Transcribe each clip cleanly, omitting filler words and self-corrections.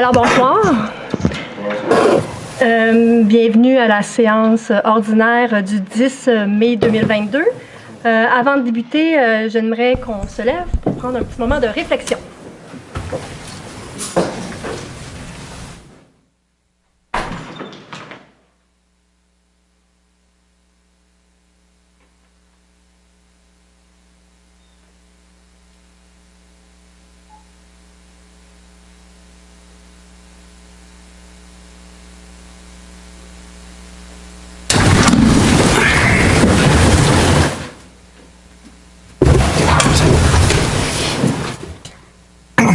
Alors bonsoir, bienvenue à la séance ordinaire du 10 mai 2022. Avant de débuter, j'aimerais qu'on se lève pour prendre un petit moment de réflexion.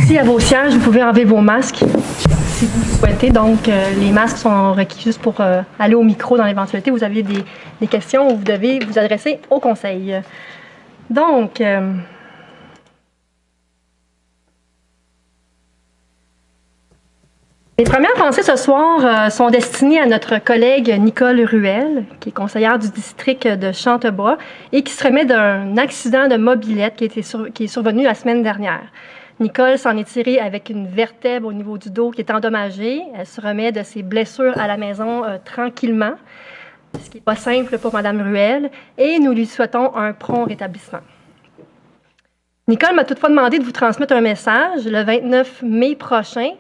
Ici, à vos sièges, vous pouvez enlever vos masques si vous le souhaitez. Donc, les masques sont requis juste pour aller au micro dans l'éventualité où vous avez des questions où vous devez vous adresser au conseil. Donc, les premières pensées ce soir sont destinées à notre collègue Nicole Ruel, qui est conseillère du district de Chantebois et qui se remet d'un accident de mobilette qui est survenu la semaine dernière. Nicole s'en est tirée avec une vertèbre au niveau du dos qui est endommagée. Elle se remet de ses blessures à la maison tranquillement, ce qui n'est pas simple pour Mme Ruel, et nous lui souhaitons un prompt rétablissement. Nicole m'a toutefois demandé de vous transmettre un message. Le 29 mai prochain,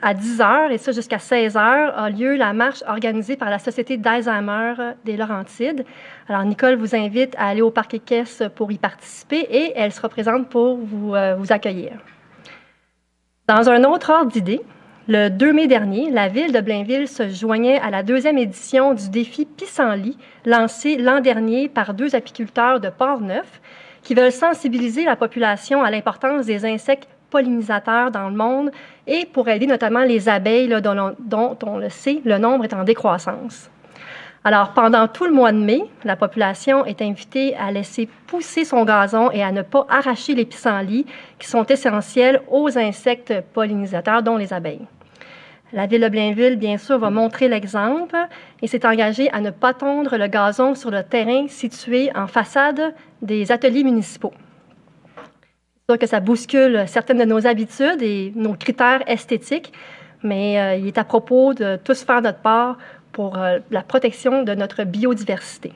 à 10h, et ça jusqu'à 16h, a lieu la marche organisée par la Société d'Alzheimer des Laurentides. Alors, Nicole vous invite à aller au Parc équestre pour y participer et elle sera présente pour vous accueillir. Dans un autre ordre d'idée, le 2 mai dernier, la ville de Blainville se joignait à la 2e édition du défi Pissenlit, lancé l'an dernier par 2 apiculteurs de Port-Neuf qui veulent sensibiliser la population à l'importance des insectes pollinisateurs dans le monde et pour aider notamment les abeilles dont on le sait, le nombre est en décroissance. Alors, pendant tout le mois de mai, la population est invitée à laisser pousser son gazon et à ne pas arracher les pissenlits qui sont essentiels aux insectes pollinisateurs, dont les abeilles. La ville de Blainville, bien sûr, va montrer l'exemple et s'est engagée à ne pas tondre le gazon sur le terrain situé en façade des ateliers municipaux. C'est sûr que ça bouscule certaines de nos habitudes et nos critères esthétiques, mais il est à propos de tous faire notre part pour la protection de notre biodiversité.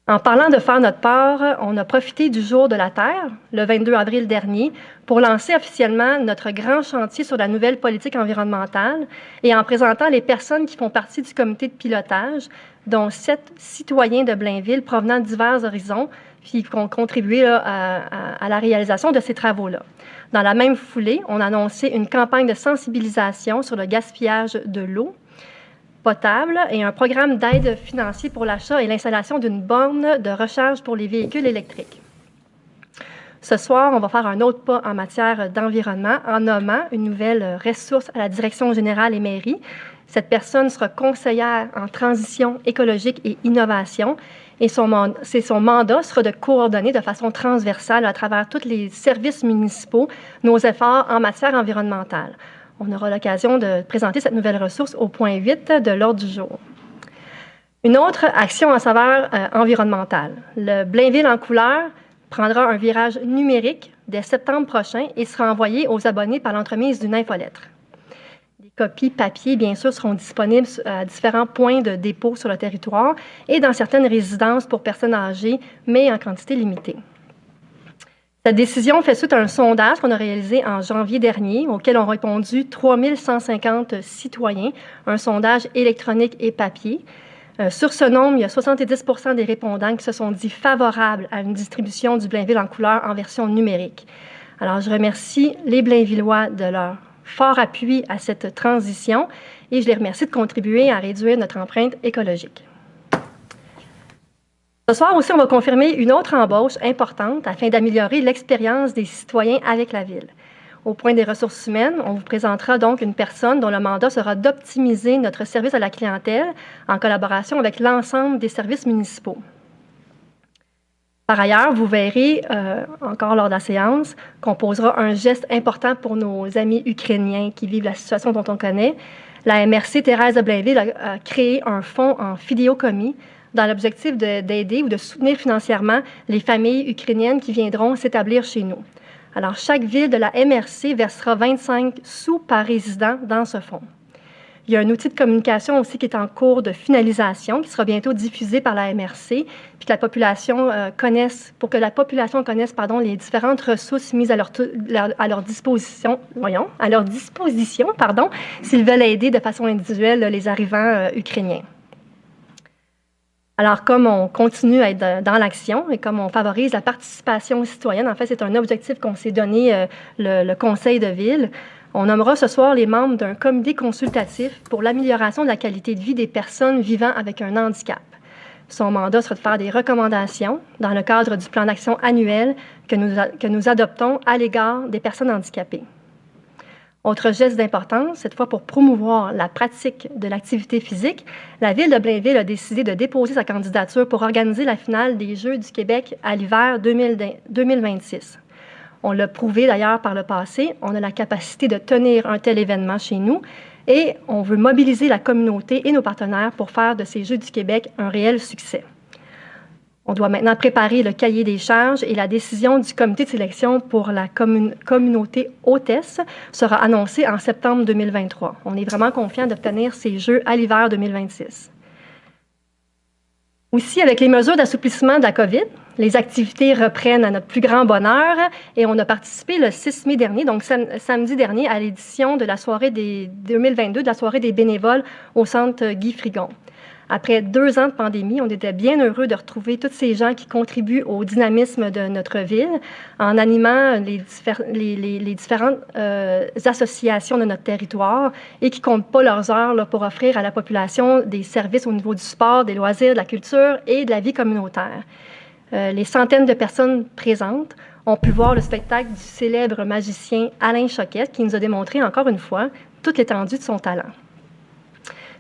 En parlant de faire notre part, on a profité du Jour de la Terre, le 22 avril dernier, pour lancer officiellement notre grand chantier sur la nouvelle politique environnementale et en présentant les personnes qui font partie du comité de pilotage, dont 7 citoyens de Blainville provenant de divers horizons, qui ont contribué à la réalisation de ces travaux-là. Dans la même foulée, on a annoncé une campagne de sensibilisation sur le gaspillage de l'eau potable et un programme d'aide financier pour l'achat et l'installation d'une borne de recharge pour les véhicules électriques. Ce soir, on va faire un autre pas en matière d'environnement en nommant une nouvelle ressource à la Direction générale et mairie. Cette personne sera conseillère en transition écologique et innovation et son mandat sera de coordonner de façon transversale à travers tous les services municipaux nos efforts en matière environnementale. On aura l'occasion de présenter cette nouvelle ressource au point 8 de l'ordre du jour. Une autre action en saveur environnementale. Le Blainville en couleur prendra un virage numérique dès septembre prochain et sera envoyé aux abonnés par l'entremise d'une infolettre. Des copies papier, bien sûr, seront disponibles à différents points de dépôt sur le territoire et dans certaines résidences pour personnes âgées, mais en quantité limitée. Cette décision fait suite à un sondage qu'on a réalisé en janvier dernier, auquel ont répondu 3150 citoyens, un sondage électronique et papier. Sur ce nombre, il y a 70% des répondants qui se sont dit favorables à une distribution du Blainville en couleur en version numérique. Alors, je remercie les Blainvillois de leur fort appui à cette transition et je les remercie de contribuer à réduire notre empreinte écologique. Ce soir aussi, on va confirmer une autre embauche importante afin d'améliorer l'expérience des citoyens avec la Ville. Au point des ressources humaines, on vous présentera donc une personne dont le mandat sera d'optimiser notre service à la clientèle en collaboration avec l'ensemble des services municipaux. Par ailleurs, vous verrez, encore lors de la séance, qu'on posera un geste important pour nos amis ukrainiens qui vivent la situation dont on connaît. La MRC Thérèse de Blainville a créé un fonds en fidéocommis dans l'objectif d'aider ou de soutenir financièrement les familles ukrainiennes qui viendront s'établir chez nous. Alors, chaque ville de la MRC versera 25 sous par résident dans ce fonds. Il y a un outil de communication aussi qui est en cours de finalisation, qui sera bientôt diffusé par la MRC, puis que la population connaisse, pour que la population connaisse, les différentes ressources mises à leur disposition, s'ils veulent aider de façon individuelle les arrivants ukrainiens. Alors, comme on continue à être dans l'action et comme on favorise la participation citoyenne, en fait, c'est un objectif qu'on s'est donné, le Conseil de ville. On nommera ce soir les membres d'un comité consultatif pour l'amélioration de la qualité de vie des personnes vivant avec un handicap. Son mandat sera de faire des recommandations dans le cadre du plan d'action annuel que nous adoptons à l'égard des personnes handicapées. Autre geste d'importance, cette fois pour promouvoir la pratique de l'activité physique, la Ville de Blainville a décidé de déposer sa candidature pour organiser la finale des Jeux du Québec à l'hiver 2026. On l'a prouvé d'ailleurs par le passé, on a la capacité de tenir un tel événement chez nous et on veut mobiliser la communauté et nos partenaires pour faire de ces Jeux du Québec un réel succès. On doit maintenant préparer le cahier des charges et la décision du comité de sélection pour la communauté hôtesse sera annoncée en septembre 2023. On est vraiment confiant d'obtenir ces Jeux à l'hiver 2026. Aussi, avec les mesures d'assouplissement de la COVID, les activités reprennent à notre plus grand bonheur et on a participé le 6 mai dernier, donc samedi dernier, à l'édition de la soirée des 2022, de la soirée des bénévoles au Centre Guy Frigon. Après 2 ans de pandémie, on était bien heureux de retrouver tous ces gens qui contribuent au dynamisme de notre ville en animant les différentes associations de notre territoire et qui ne comptent pas leurs heures là, pour offrir à la population des services au niveau du sport, des loisirs, de la culture et de la vie communautaire. Les centaines de personnes présentes ont pu voir le spectacle du célèbre magicien Alain Choquette qui nous a démontré encore une fois toute l'étendue de son talent.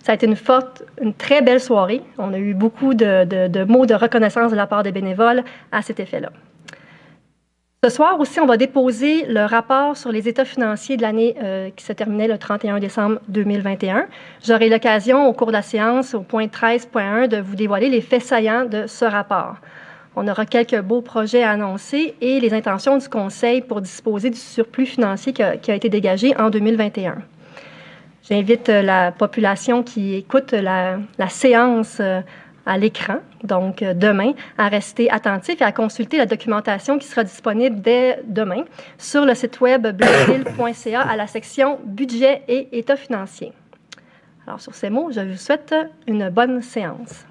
Ça a été une très belle soirée. On a eu beaucoup de mots de reconnaissance de la part des bénévoles à cet effet-là. Ce soir aussi, on va déposer le rapport sur les états financiers de l'année qui se terminait le 31 décembre 2021. J'aurai l'occasion, au cours de la séance, au point 13.1, de vous dévoiler les faits saillants de ce rapport. On aura quelques beaux projets à annoncer et les intentions du Conseil pour disposer du surplus financier qui a été dégagé en 2021. J'invite la population qui écoute la séance à l'écran, donc demain, à rester attentif et à consulter la documentation qui sera disponible dès demain sur le site web blainville.ca à la section Budget et État financier. Alors, sur ces mots, je vous souhaite une bonne séance.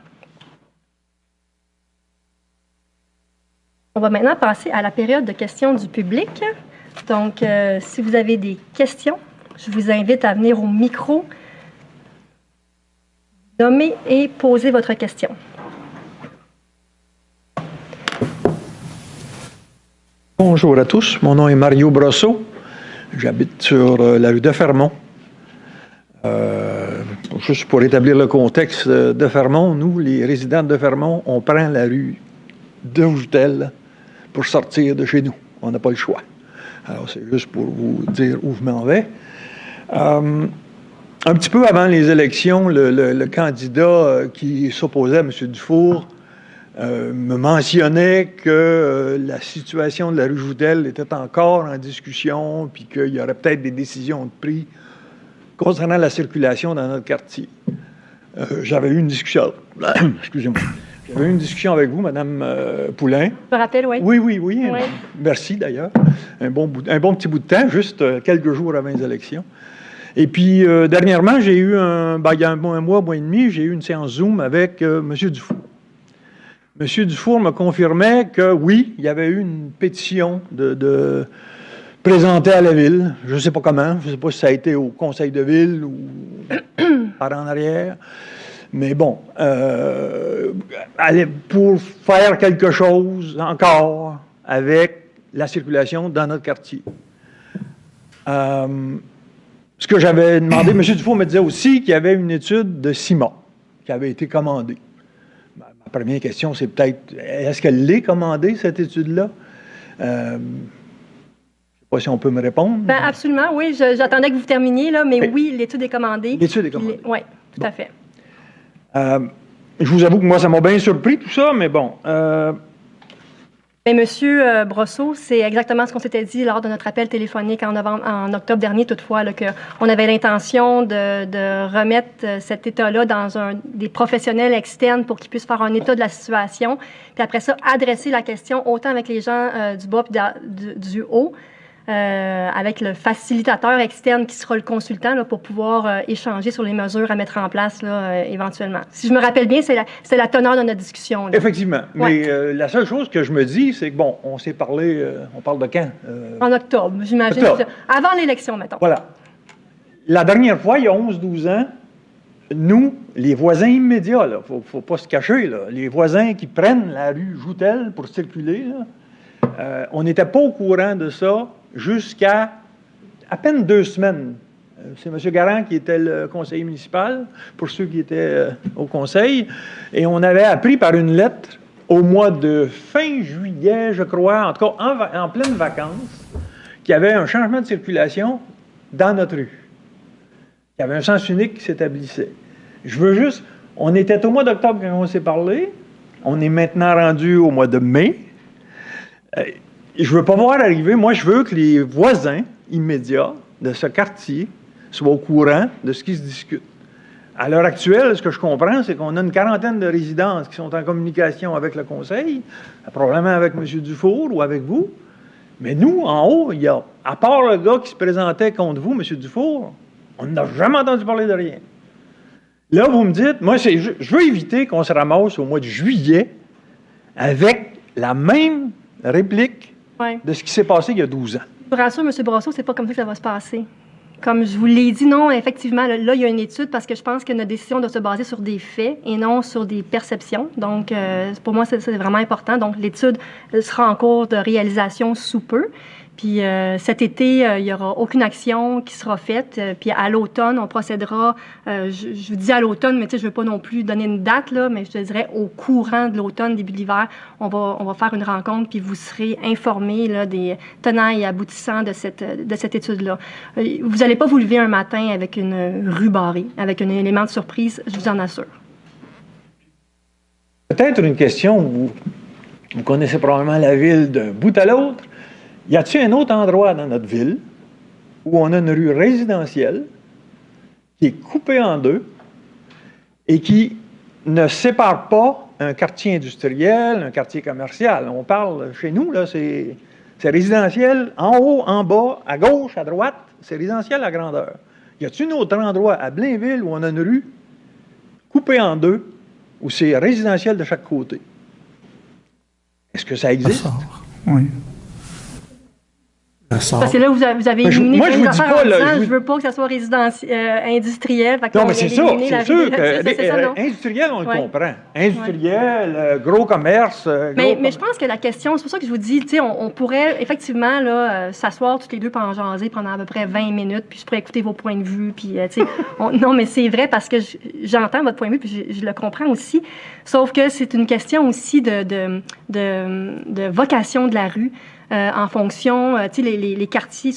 On va maintenant passer à la période de questions du public. Donc, si vous avez des questions, je vous invite à venir au micro, nommer et poser votre question. Bonjour à tous, mon nom est Mario Brosseau. J'habite sur la rue de Fermont. Juste pour établir le contexte de Fermont, nous, les résidents de Fermont, on prend la rue de Joutel pour sortir de chez nous. On n'a pas le choix. Alors, c'est juste pour vous dire où je m'en vais. Un petit peu avant les élections, le candidat qui s'opposait à M. Dufour me mentionnait que la situation de la rue Joutel était encore en discussion puis qu'il y aurait peut-être des décisions de prise concernant la circulation dans notre quartier. J'avais eu une discussion... Excusez-moi. J'avais eu une discussion avec vous, Mme Poulain. Je me rappelle, oui. Oui. Merci, d'ailleurs. Un bon petit bout de temps, juste quelques jours avant les élections. Et puis, dernièrement, j'ai eu il y a un mois et demi, j'ai eu une séance Zoom avec M. Dufour. M. Dufour me confirmait que, oui, il y avait eu une pétition présentée à la Ville. Je ne sais pas comment. Je ne sais pas si ça a été au Conseil de Ville ou par en arrière. Mais bon, pour faire quelque chose encore avec la circulation dans notre quartier. Ce que j'avais demandé, M. Dufour me disait aussi qu'il y avait une étude de CIMA qui avait été commandée. Ma première question, c'est peut-être, est-ce qu'elle l'est commandée, cette étude-là? Je ne sais pas si on peut me répondre. Ben, absolument, oui. J'attendais que vous terminiez, là, mais oui, l'étude est commandée. L'étude est commandée. Oui, tout à fait. Je vous avoue que moi, ça m'a bien surpris, tout ça, mais bon. Mais Monsieur Brosseau, c'est exactement ce qu'on s'était dit lors de notre appel téléphonique en octobre dernier, toutefois, qu'on avait l'intention de remettre cet état-là dans des professionnels externes pour qu'ils puissent faire un état de la situation, puis après ça, adresser la question autant avec les gens du bas puis du haut, avec le facilitateur externe qui sera le consultant là, pour pouvoir échanger sur les mesures à mettre en place là, éventuellement. Si je me rappelle bien, c'est la teneur de notre discussion. Là. Effectivement. Ouais. Mais la seule chose que je me dis, c'est que, bon, on s'est parlé, on parle de quand? En octobre, j'imagine. Avant l'élection, mettons. Voilà. La dernière fois, il y a 11-12 ans, nous, les voisins immédiats, il ne faut pas se cacher, là, les voisins qui prennent la rue Joutel pour circuler, là, on n'était pas au courant de ça jusqu'à à peine 2 semaines. C'est M. Garand qui était le conseiller municipal, pour ceux qui étaient au conseil, et on avait appris par une lettre au mois de fin juillet, je crois, en tout cas en pleine vacances, qu'il y avait un changement de circulation dans notre rue. Il y avait un sens unique qui s'établissait. Je veux juste... On était au mois d'octobre quand on s'est parlé. On est maintenant rendu au mois de mai. Je ne veux pas voir arriver... Moi, je veux que les voisins immédiats de ce quartier soient au courant de ce qui se discute. À l'heure actuelle, ce que je comprends, c'est qu'on a une quarantaine de résidences qui sont en communication avec le conseil, probablement avec M. Dufour ou avec vous. Mais nous, en haut, il y a, à part le gars qui se présentait contre vous, M. Dufour, on n'a jamais entendu parler de rien. Là, vous me dites, moi, je veux éviter qu'on se ramasse au mois de juillet avec la même réplique de ce qui s'est passé il y a 12 ans. Je vous rassure, M. Brosseau, c'est pas comme ça que ça va se passer. Comme je vous l'ai dit, non, effectivement, là, il y a une étude parce que je pense que notre décision doit se baser sur des faits et non sur des perceptions. Donc, pour moi, c'est vraiment important. Donc, l'étude sera en cours de réalisation sous peu. Puis cet été, il n'y aura aucune action qui sera faite. Puis à l'automne, on procédera, je vous dis à l'automne, mais tu sais, je ne veux pas non plus donner une date, là, mais je te dirais au courant de l'automne, début de l'hiver, on va faire une rencontre, puis vous serez informés là, des tenants et aboutissants de cette étude-là. Vous n'allez pas vous lever un matin avec une rue barrée, avec un élément de surprise, je vous en assure. Peut-être une question, vous connaissez probablement la ville d'un bout à l'autre. Y a-t-il un autre endroit dans notre ville où on a une rue résidentielle qui est coupée en deux et qui ne sépare pas un quartier industriel, un quartier commercial? On parle, chez nous, là, c'est résidentiel en haut, en bas, à gauche, à droite, c'est résidentiel à grandeur. Y a-t-il un autre endroit à Blainville où on a une rue coupée en deux où c'est résidentiel de chaque côté? Est-ce que ça existe? Oui. Parce que là, vous avez éliminé plein d'affaires en disant je veux pas que ça soit industriel. Non, mais c'est ça, c'est sûr que industriel, on le comprend. Industriel, gros commerce. Mais je pense que la question, c'est pour ça que je vous dis, tu sais, on pourrait effectivement là s'asseoir toutes les deux pour en jaser pendant à peu près 20 minutes, puis je pourrais écouter vos points de vue, puis tu sais, non, mais c'est vrai parce que j'entends votre point de vue, puis je le comprends aussi, sauf que c'est une question aussi de vocation de la rue. En fonction, tu sais, les quartiers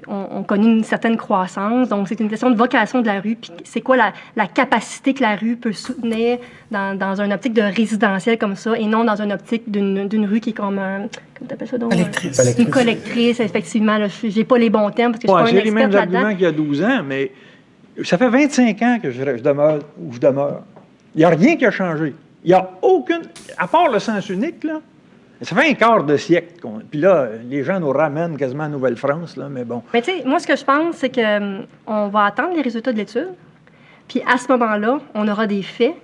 ont connu une certaine croissance, donc c'est une question de vocation de la rue, puis c'est quoi la capacité que la rue peut soutenir dans une optique de résidentiel comme ça, et non dans une optique d'une rue qui est comme comment t'appelles ça donc? Une collectrice, effectivement. J'ai pas les bons termes parce que je suis pas une experte là-dedans. J'ai les mêmes arguments qu'il y a 12 ans, mais ça fait 25 ans que je demeure où je demeure. Il n'y a rien qui a changé. Il n'y a aucune, à part le sens unique, là. Ça fait un quart de siècle. Puis là, les gens nous ramènent quasiment à Nouvelle-France, là, mais bon. Mais tu sais, moi, ce que je pense, c'est qu'on va attendre les résultats de l'étude. Puis à ce moment-là, on aura des faits.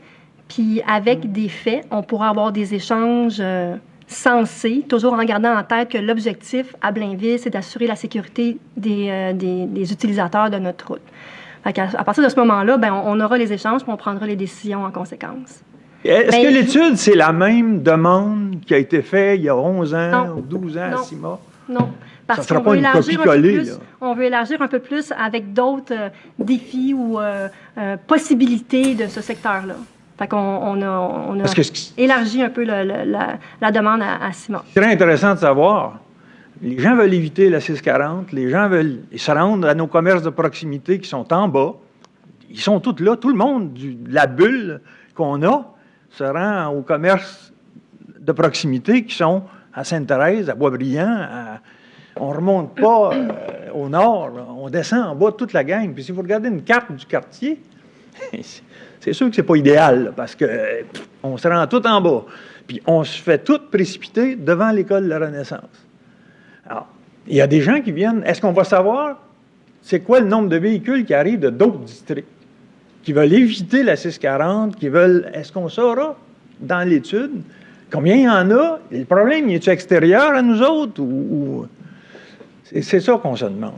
Puis avec des faits, on pourra avoir des échanges sensés, toujours en gardant en tête que l'objectif à Blainville, c'est d'assurer la sécurité des utilisateurs de notre route. Fait qu'à partir de ce moment-là, ben, on aura les échanges, puis on prendra les décisions en conséquence. Est-ce que l'étude, c'est la même demande qui a été faite il y a 11 ans ou 12 ans à CIMA? Non, parce qu'on veut élargir un peu plus. On veut élargir un peu plus avec d'autres défis ou possibilités de ce secteur-là. Fait qu'on a élargi un peu la demande à CIMA. C'est très intéressant de savoir. Les gens veulent éviter la 640, les gens veulent se rendre à nos commerces de proximité qui sont en bas. Ils sont tous là, tout le monde de la bulle qu'on a se rend au commerce de proximité qui sont à Sainte-Thérèse, à Boisbriand. On ne remonte pas au nord, là. On descend en bas toute la gang. Puis si vous regardez une carte du quartier, c'est sûr que c'est pas idéal, là, parce que on se rend tout en bas. Puis on se fait tout précipiter devant l'école de la Renaissance. Alors, il y a des gens qui viennent. Est-ce qu'on va savoir c'est quoi le nombre de véhicules qui arrivent de d'autres districts, qui veulent éviter la 640, qui veulent... Est-ce qu'on saura dans l'étude combien il y en a? Le problème, il est-tu extérieur à nous autres ou... C'est ça qu'on se demande.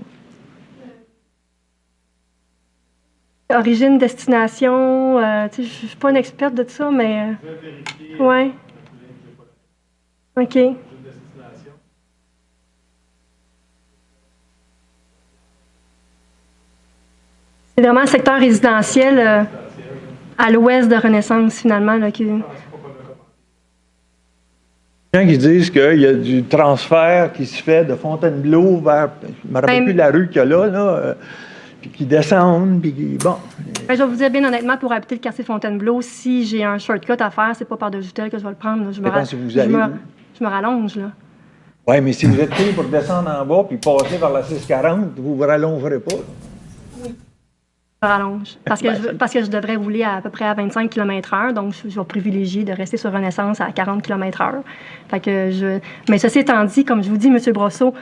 Origine, destination, je ne suis pas une experte de ça, mais... Oui. OK. C'est vraiment un secteur résidentiel à l'ouest de Renaissance, finalement, là, qui... Il y a des gens qui disent qu'il y a du transfert qui se fait de Fontainebleau vers... Je ne me rappelle plus la rue qu'il y a là, puis qui descendent, puis qui... Bon. Je vais vous dire bien honnêtement, pour habiter le quartier Fontainebleau, si j'ai un shortcut à faire, c'est pas par de Jutel que je vais le prendre. Là. Je me rallonge, là. Oui, mais si vous êtes pris pour descendre en bas puis passer par la 640, vous ne vous rallongerez pas. Oui. Je me rallonge. Parce que je devrais rouler à peu près à 25 km/h, donc je vais privilégier de rester sur Renaissance à 40 km/h. Fait que mais ceci étant dit, comme je vous dis, M. Brosseau,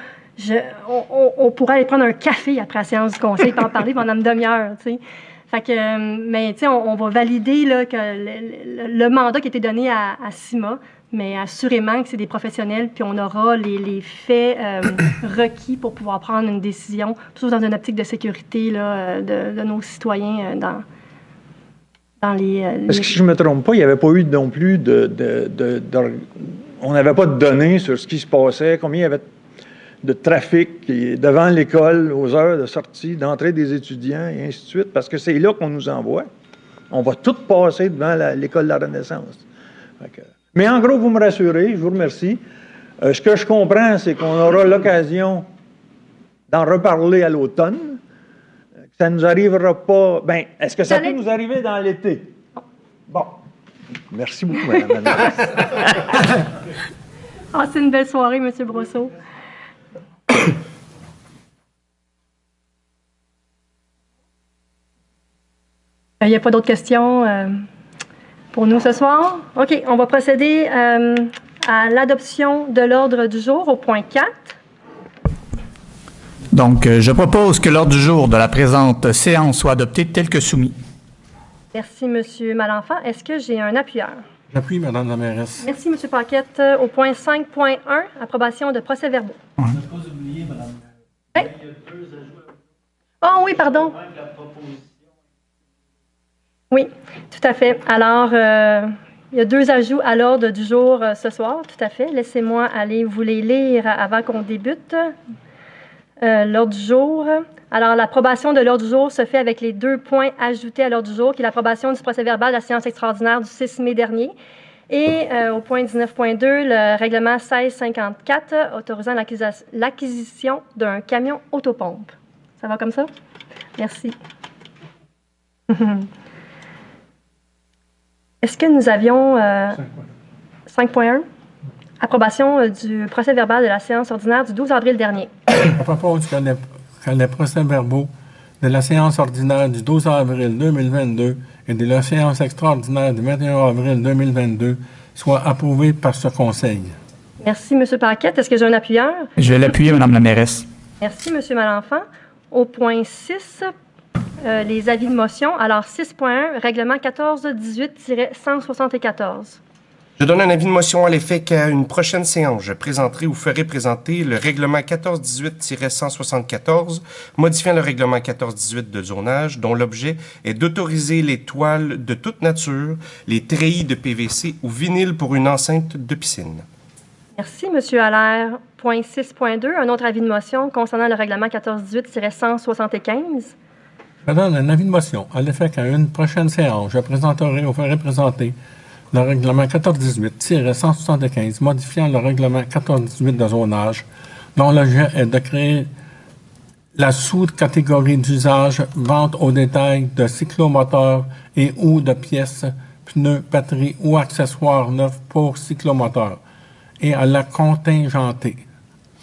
on pourrait aller prendre un café après la séance du conseil et en parler pendant une demi-heure, tu sais. Fait que, mais tu sais, on va valider là, que le mandat qui a été donné à CIMA, mais assurément que c'est des professionnels, puis on aura les faits requis pour pouvoir prendre une décision, toujours dans une optique de sécurité là, de nos citoyens dans les... Parce que si je ne me trompe pas, il n'y avait pas eu non plus on n'avait pas de données sur ce qui se passait, combien il y avait de trafic devant l'école aux heures de sortie, d'entrée des étudiants et ainsi de suite, parce que c'est là qu'on nous envoie. On va tout passer devant l'école de la Renaissance. Mais en gros, vous me rassurez, je vous remercie. Ce que je comprends, c'est qu'on aura l'occasion d'en reparler à l'automne. Ça ne nous arrivera pas... Bien, est-ce que ça peut nous arriver dans l'été? Bon. Merci beaucoup, Mme la ministre. Ah, c'est une belle soirée, M. Brosseau. Il n'y a pas d'autres questions pour nous ce soir? OK, on va procéder à l'adoption de l'ordre du jour au point 4. Donc, je propose que l'ordre du jour de la présente séance soit adopté tel que soumis. Merci, M. Malenfant. Est-ce que j'ai un appuyeur? J'appuie, Mme la mairesse. Merci, M. Paquette. Au point 5.1, approbation de procès-verbaux. On n'a pas oublié, Mme Oui. la mairesse. Il y a 2 ajouts. Oh oui, pardon. Oui, tout à fait. Alors, il y a 2 ajouts à l'ordre du jour ce soir, tout à fait. Laissez-moi aller vous les lire avant qu'on débute. L'ordre du jour. Alors, l'approbation de l'ordre du jour se fait avec les 2 points ajoutés à l'ordre du jour, qui est l'approbation du procès-verbal de la séance extraordinaire du 6 mai dernier. Et au point 19.2, le règlement 1654 autorisant l'acquisition d'un camion autopompe. Ça va comme ça? Merci. Est-ce que nous avions 5.1? Approbation du procès-verbal de la séance ordinaire du 12 avril dernier. À propos du les procès-verbaux de la séance ordinaire du 12 avril 2022 et de la séance extraordinaire du 21 avril 2022 soient approuvés par ce Conseil. Merci, M. Paquette. Est-ce que j'ai un appuyeur? Je vais l'appuyer, Mme la mairesse. Merci, M. Malenfant. Au point 6, les avis de motion. Alors, 6.1, règlement 1418-174. Je donne un avis de motion à l'effet qu'à une prochaine séance, je présenterai ou ferai présenter le règlement 1418-174, modifiant le règlement 1418 de zonage, dont l'objet est d'autoriser les toiles de toute nature, les treillis de PVC ou vinyle pour une enceinte de piscine. Merci, M. Allaire. Point 6.2, un autre avis de motion concernant le règlement 1418-175. Je donne un avis de motion à l'effet qu'à une prochaine séance, je présenterai ou ferai présenter le règlement 1418-175, modifiant le règlement 1418 de zonage, dont l'objet est de créer la sous-catégorie d'usage vente au détail de cyclomoteurs et ou de pièces pneus, batteries ou accessoires neufs pour cyclomoteurs et à la contingenté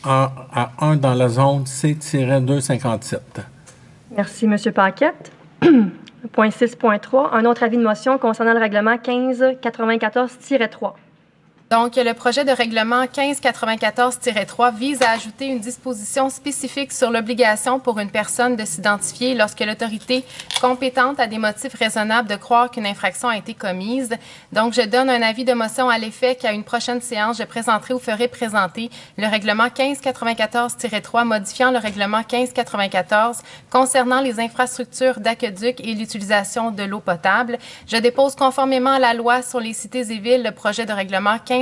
à 1 dans la zone C-257. Merci, M. Paquette. Point 6.3, un autre avis de motion concernant le règlement 1594-3. Donc, le projet de règlement 1594-3 vise à ajouter une disposition spécifique sur l'obligation pour une personne de s'identifier lorsque l'autorité compétente a des motifs raisonnables de croire qu'une infraction a été commise. Donc, je donne un avis de motion à l'effet qu'à une prochaine séance, je présenterai ou ferai présenter le règlement 1594-3 modifiant le règlement 1594 concernant les infrastructures d'aqueduc et l'utilisation de l'eau potable. Je dépose conformément à la loi sur les cités et villes le projet de règlement 1594-3.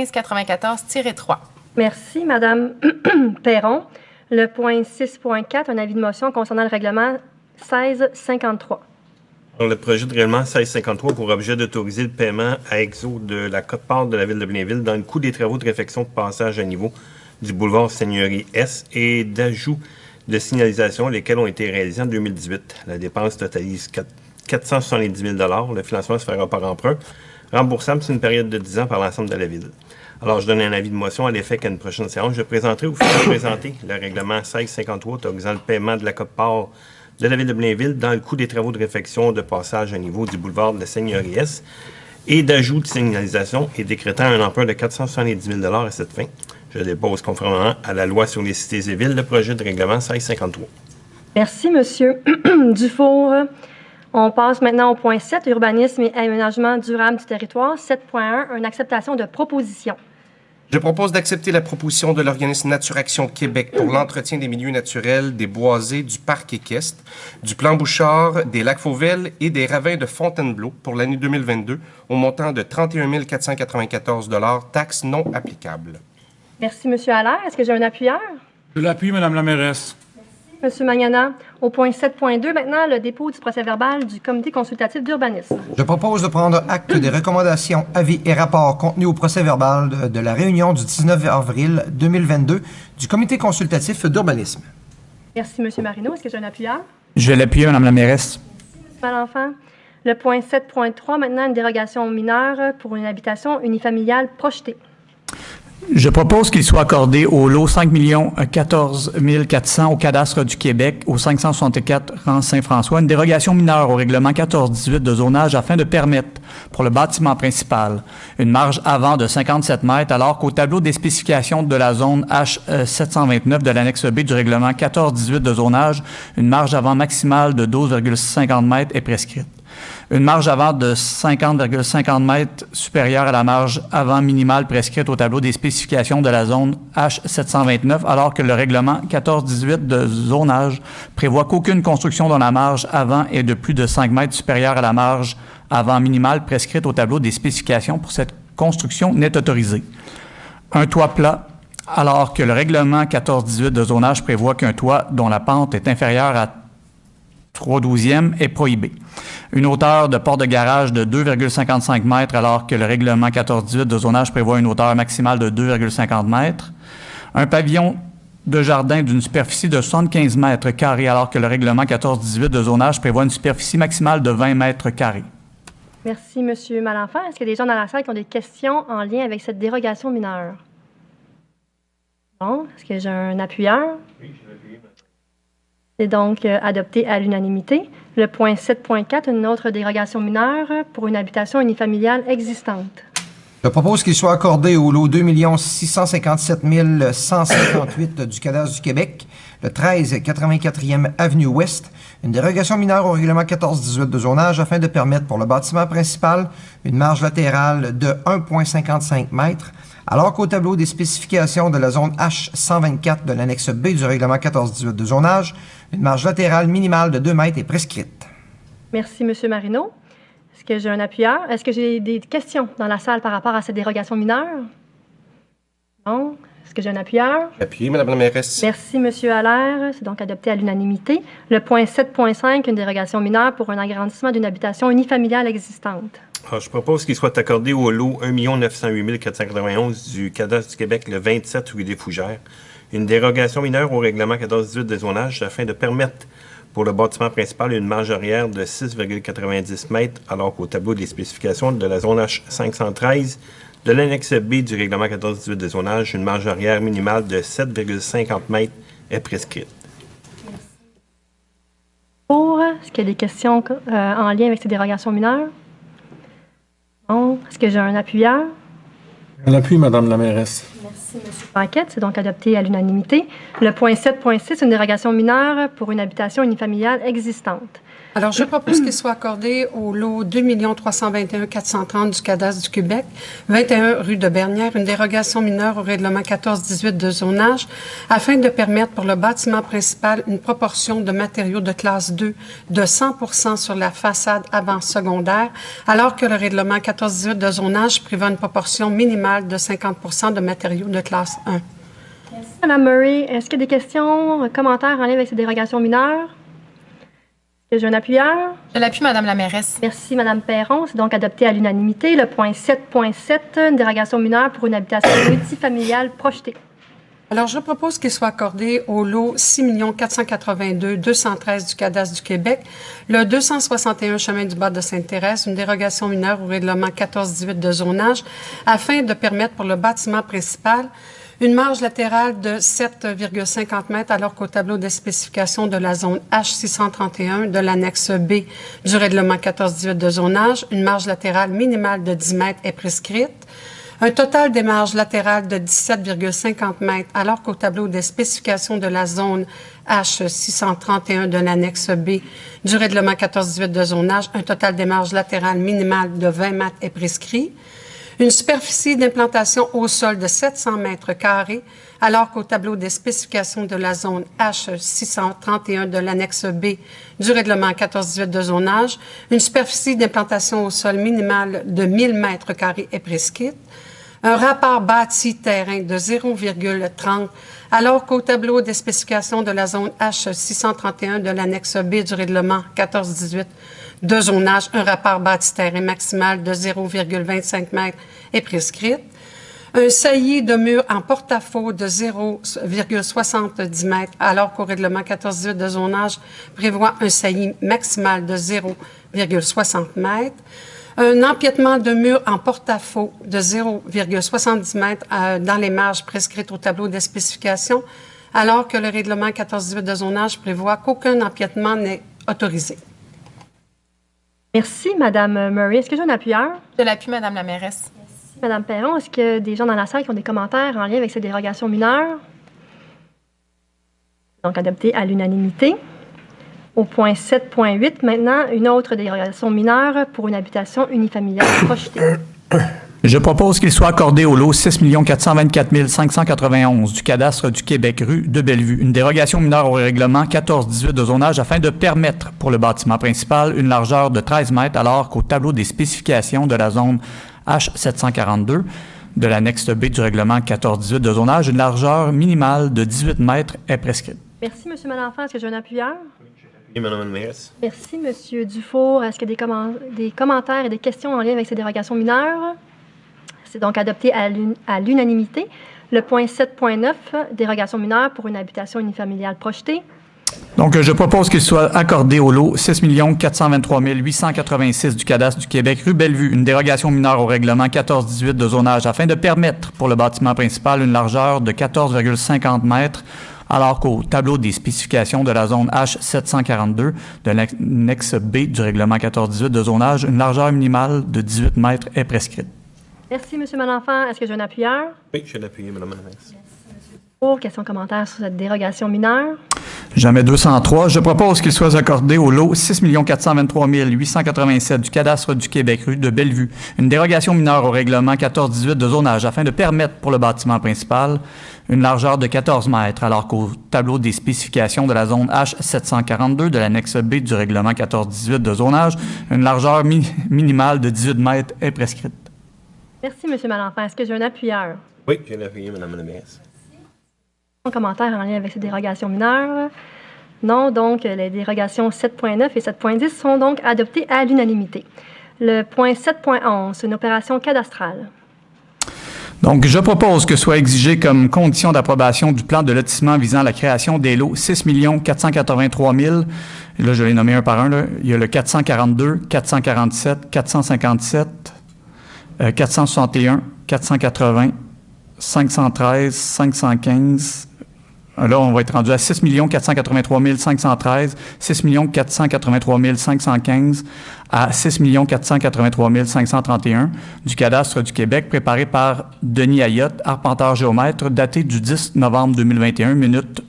Merci, Madame Perron. Le point 6.4, un avis de motion concernant le règlement 1653. Le projet de règlement 1653 pour objet d'autoriser le paiement à Exo de la quote-part de la Ville de Blainville dans le coût des travaux de réfection de passage à niveau du boulevard Seigneurie S et d'ajout de signalisation, lesquels ont été réalisés en 2018. La dépense totalise 470 000 $. Le financement se fera par emprunt, remboursable sur une période de 10 ans par l'ensemble de la Ville. Alors, je donne un avis de motion à l'effet qu'à une prochaine séance, je présenterai ou ferai présenter le règlement 1653 autorisant le paiement de la quote-part de la Ville de Blainville dans le coût des travaux de réfection de passage à niveau du boulevard de la Seigneurie S et d'ajout de signalisation et décrétant un emprunt de 470 000 $ à cette fin. Je dépose conformément à la loi sur les cités et villes le projet de règlement 1653. Merci, Monsieur Dufour. On passe maintenant au point 7, urbanisme et aménagement durable du territoire. 7.1, une acceptation de proposition. Je propose d'accepter la proposition de l'organisme Naturaction Québec pour l'entretien des milieux naturels, des boisés, du parc équestre, du plan Bouchard, des lacs Fauvel et des ravins de Fontainebleau pour l'année 2022 au montant de 31 494 $, taxes non applicables. Merci, M. Allaire. Est-ce que j'ai un appuyeur? Je l'appuie, Mme la mairesse. M. Magnana. Au point 7.2, maintenant, le dépôt du procès-verbal du comité consultatif d'urbanisme. Je propose de prendre acte des recommandations, avis et rapports contenus au procès-verbal de la réunion du 19 avril 2022 du comité consultatif d'urbanisme. Merci, M. Marino. Est-ce que j'ai un appuyeur? Je l'appuie, Mme la mairesse. Merci, M. Malenfant. Le point 7.3, maintenant, une dérogation mineure pour une habitation unifamiliale projetée. Je propose qu'il soit accordé au lot 5 14 400 au cadastre du Québec, au 564 rang Saint-François, une dérogation mineure au règlement 1418 de zonage afin de permettre, pour le bâtiment principal, une marge avant de 57 mètres, alors qu'au tableau des spécifications de la zone H729 de l'annexe B du règlement 1418 de zonage, une marge avant maximale de 12,50 mètres est prescrite. Une marge avant de 50,50 mètres supérieure à la marge avant minimale prescrite au tableau des spécifications de la zone H729, alors que le règlement 1418 de zonage prévoit qu'aucune construction dont la marge avant est de plus de 5 mètres supérieure à la marge avant minimale prescrite au tableau des spécifications pour cette construction n'est autorisée. Un toit plat, alors que le règlement 1418 de zonage prévoit qu'un toit dont la pente est inférieure à 3/12e est prohibé. Une hauteur de porte de garage de 2,55 mètres alors que le règlement 1418 de zonage prévoit une hauteur maximale de 2,50 mètres. Un pavillon de jardin d'une superficie de 75 mètres carrés alors que le règlement 1418 de zonage prévoit une superficie maximale de 20 mètres carrés. Merci, M. Malenfant. Est-ce qu'il y a des gens dans la salle qui ont des questions en lien avec cette dérogation mineure? Bon, est-ce que j'ai un appuyeur? Oui, je l'appuie. C'est donc adopté à l'unanimité. Le point 7.4, une autre dérogation mineure pour une habitation unifamiliale existante. Je propose qu'il soit accordé au lot 2 657 158 du cadastre du Québec, le 1384e Avenue Ouest, une dérogation mineure au règlement 1418 de zonage afin de permettre pour le bâtiment principal une marge latérale de 1,55 mètres, alors qu'au tableau des spécifications de la zone H124 de l'annexe B du règlement 1418 de zonage, une marge latérale minimale de 2 mètres est prescrite. Merci, M. Marino. Est-ce que j'ai un appuyeur? Est-ce que j'ai des questions dans la salle par rapport à cette dérogation mineure? Non. Est-ce que j'ai un appuyeur? Appuyé, Mme la mairesse. Merci, M. Allaire. C'est donc adopté à l'unanimité. Le point 7.5, une dérogation mineure pour un agrandissement d'une habitation unifamiliale existante. Alors, je propose qu'il soit accordé au lot 1 908 491 du cadastre du Québec, le 27 rue des Fougères, une dérogation mineure au règlement 1418 de zonage afin de permettre pour le bâtiment principal une marge arrière de 6,90 mètres, alors qu'au tableau des spécifications de la zone H513 de l'annexe B du règlement 14-18 de zonage, une marge arrière minimale de 7,50 mètres est prescrite. Est-ce qu'il y a des questions en lien avec ces dérogations mineures? Non. Est-ce que j'ai un appuyeur? À l'appui, Madame la mairesse. Merci, M. Paquette. C'est donc adopté à l'unanimité. Le point 7.6, une dérogation mineure pour une habitation unifamiliale existante. Alors, je propose qu'il soit accordé au lot 2 321 430 du cadastre du Québec, 21 rue de Bernière, une dérogation mineure au règlement 14-18 de zonage, afin de permettre pour le bâtiment principal une proportion de matériaux de classe 2 de 100% sur la façade avant-secondaire, alors que le règlement 14-18 de zonage prévoit une proportion minimale de 50% de matériaux de classe 1. Merci, Mme Murray. Est-ce qu'il y a des questions, commentaires en lien avec ces dérogations mineures? J'ai un appuyeur. Je l'appuie, Madame la mairesse. Merci, Mme Perron. C'est donc adopté à l'unanimité. Le point 7.7, une dérogation mineure pour une habitation multifamiliale projetée. Alors, je propose qu'il soit accordé au lot 6 482 213 du cadastre du Québec, le 261 chemin du Bas de Sainte-Thérèse, une dérogation mineure au règlement 14-18 de zonage, afin de permettre pour le bâtiment principal une marge latérale de 7,50 mètres, alors qu'au tableau des spécifications de la zone H631 de l'annexe B du règlement 14-18 de zonage, une marge latérale minimale de 10 mètres est prescrite. Un total des marges latérales de 17,50 mètres, alors qu'au tableau des spécifications de la zone H631 de l'annexe B du règlement 14-18 de zonage, un total des marges latérales minimales de 20 mètres est prescrit. Une superficie d'implantation au sol de 700 mètres carrés, alors qu'au tableau des spécifications de la zone H631 de l'annexe B du règlement 14-18 de zonage, une superficie d'implantation au sol minimale de 1000 mètres carrés est prescrite. Un rapport bâti-terrain de 0,30, alors qu'au tableau des spécifications de la zone H631 de l'annexe B du règlement 14-18 de zonage, un rapport bâti-terrain maximal de 0,25 mètres est prescrite. Un saillie de mur en porte-à-faux de 0,70 mètres, alors qu'au règlement 14-18 de zonage prévoit un saillie maximal de 0,60 mètres. Un empiètement de mur en porte-à-faux de 0,70 mètres dans les marges prescrites au tableau des spécifications, alors que le règlement 14-18 de zonage prévoit qu'aucun empiètement n'est autorisé. Merci, Mme Murray. Est-ce que j'ai un appuyeur? Je l'appuie, Madame la mairesse. Merci, Mme Perron. Est-ce qu'il y a des gens dans la salle qui ont des commentaires en lien avec ces dérogations mineures? Donc, adopté à l'unanimité. Au point 7.8, maintenant, une autre dérogation mineure pour une habitation unifamiliale projetée. Je propose qu'il soit accordé au lot 6 424 591 du cadastre du Québec, rue de Bellevue, une dérogation mineure au règlement 14-18 de zonage afin de permettre pour le bâtiment principal une largeur de 13 mètres, alors qu'au tableau des spécifications de la zone H742 de l'annexe B du règlement 14-18 de zonage, une largeur minimale de 18 mètres est prescrite. Merci, M. Malenfant. Est-ce que j'ai un appuyeur? Oui, Madame la mairesse. Merci, M. Dufour. Est-ce qu'il y a des commentaires et des questions en lien avec ces dérogations mineures? C'est donc adopté à l'unanimité. Le point 7.9, dérogation mineure pour une habitation unifamiliale projetée. Donc, je propose qu'il soit accordé au lot 6 423 886 du cadastre du Québec, rue Bellevue, une dérogation mineure au règlement 14-18 de zonage afin de permettre pour le bâtiment principal une largeur de 14,50 mètres, alors qu'au tableau des spécifications de la zone H742 de l'annexe B du règlement 14-18 de zonage, une largeur minimale de 18 mètres est prescrite. Merci, M. Malenfant. Est-ce que j'ai un appuyeur? Oui, je l'ai appuyé, Madame la mairesse. Pour questions, commentaires sur cette dérogation mineure? Jamais 203. Je propose qu'il soit accordé au lot 6 423 887 du cadastre du Québec, rue de Bellevue, une dérogation mineure au règlement 14-18 de zonage afin de permettre pour le bâtiment principal une largeur de 14 mètres, alors qu'au tableau des spécifications de la zone H742 de l'annexe B du règlement 14-18 de zonage, une largeur minimale de 18 mètres est prescrite. Merci, M. Malenfant. Est-ce que j'ai un appuyeur? Oui, je l'ai appuyé, Madame la mairesse. Un commentaire en lien avec ces dérogations mineures? Non, donc les dérogations 7.9 et 7.10 sont donc adoptées à l'unanimité. Le point 7.11, une opération cadastrale. Donc, je propose que soit exigé comme condition d'approbation du plan de lotissement visant la création des lots 6 483 000. Et là, je vais les nommer un par un. Là. Il y a le 442, 447, 457, 461, 480, 513, 515. Là, on va être rendu à 6 483 513, 6 483 515 à 6 483 531 du cadastre du Québec, préparé par Denis Ayotte, arpenteur géomètre, daté du 10 novembre 2021, minute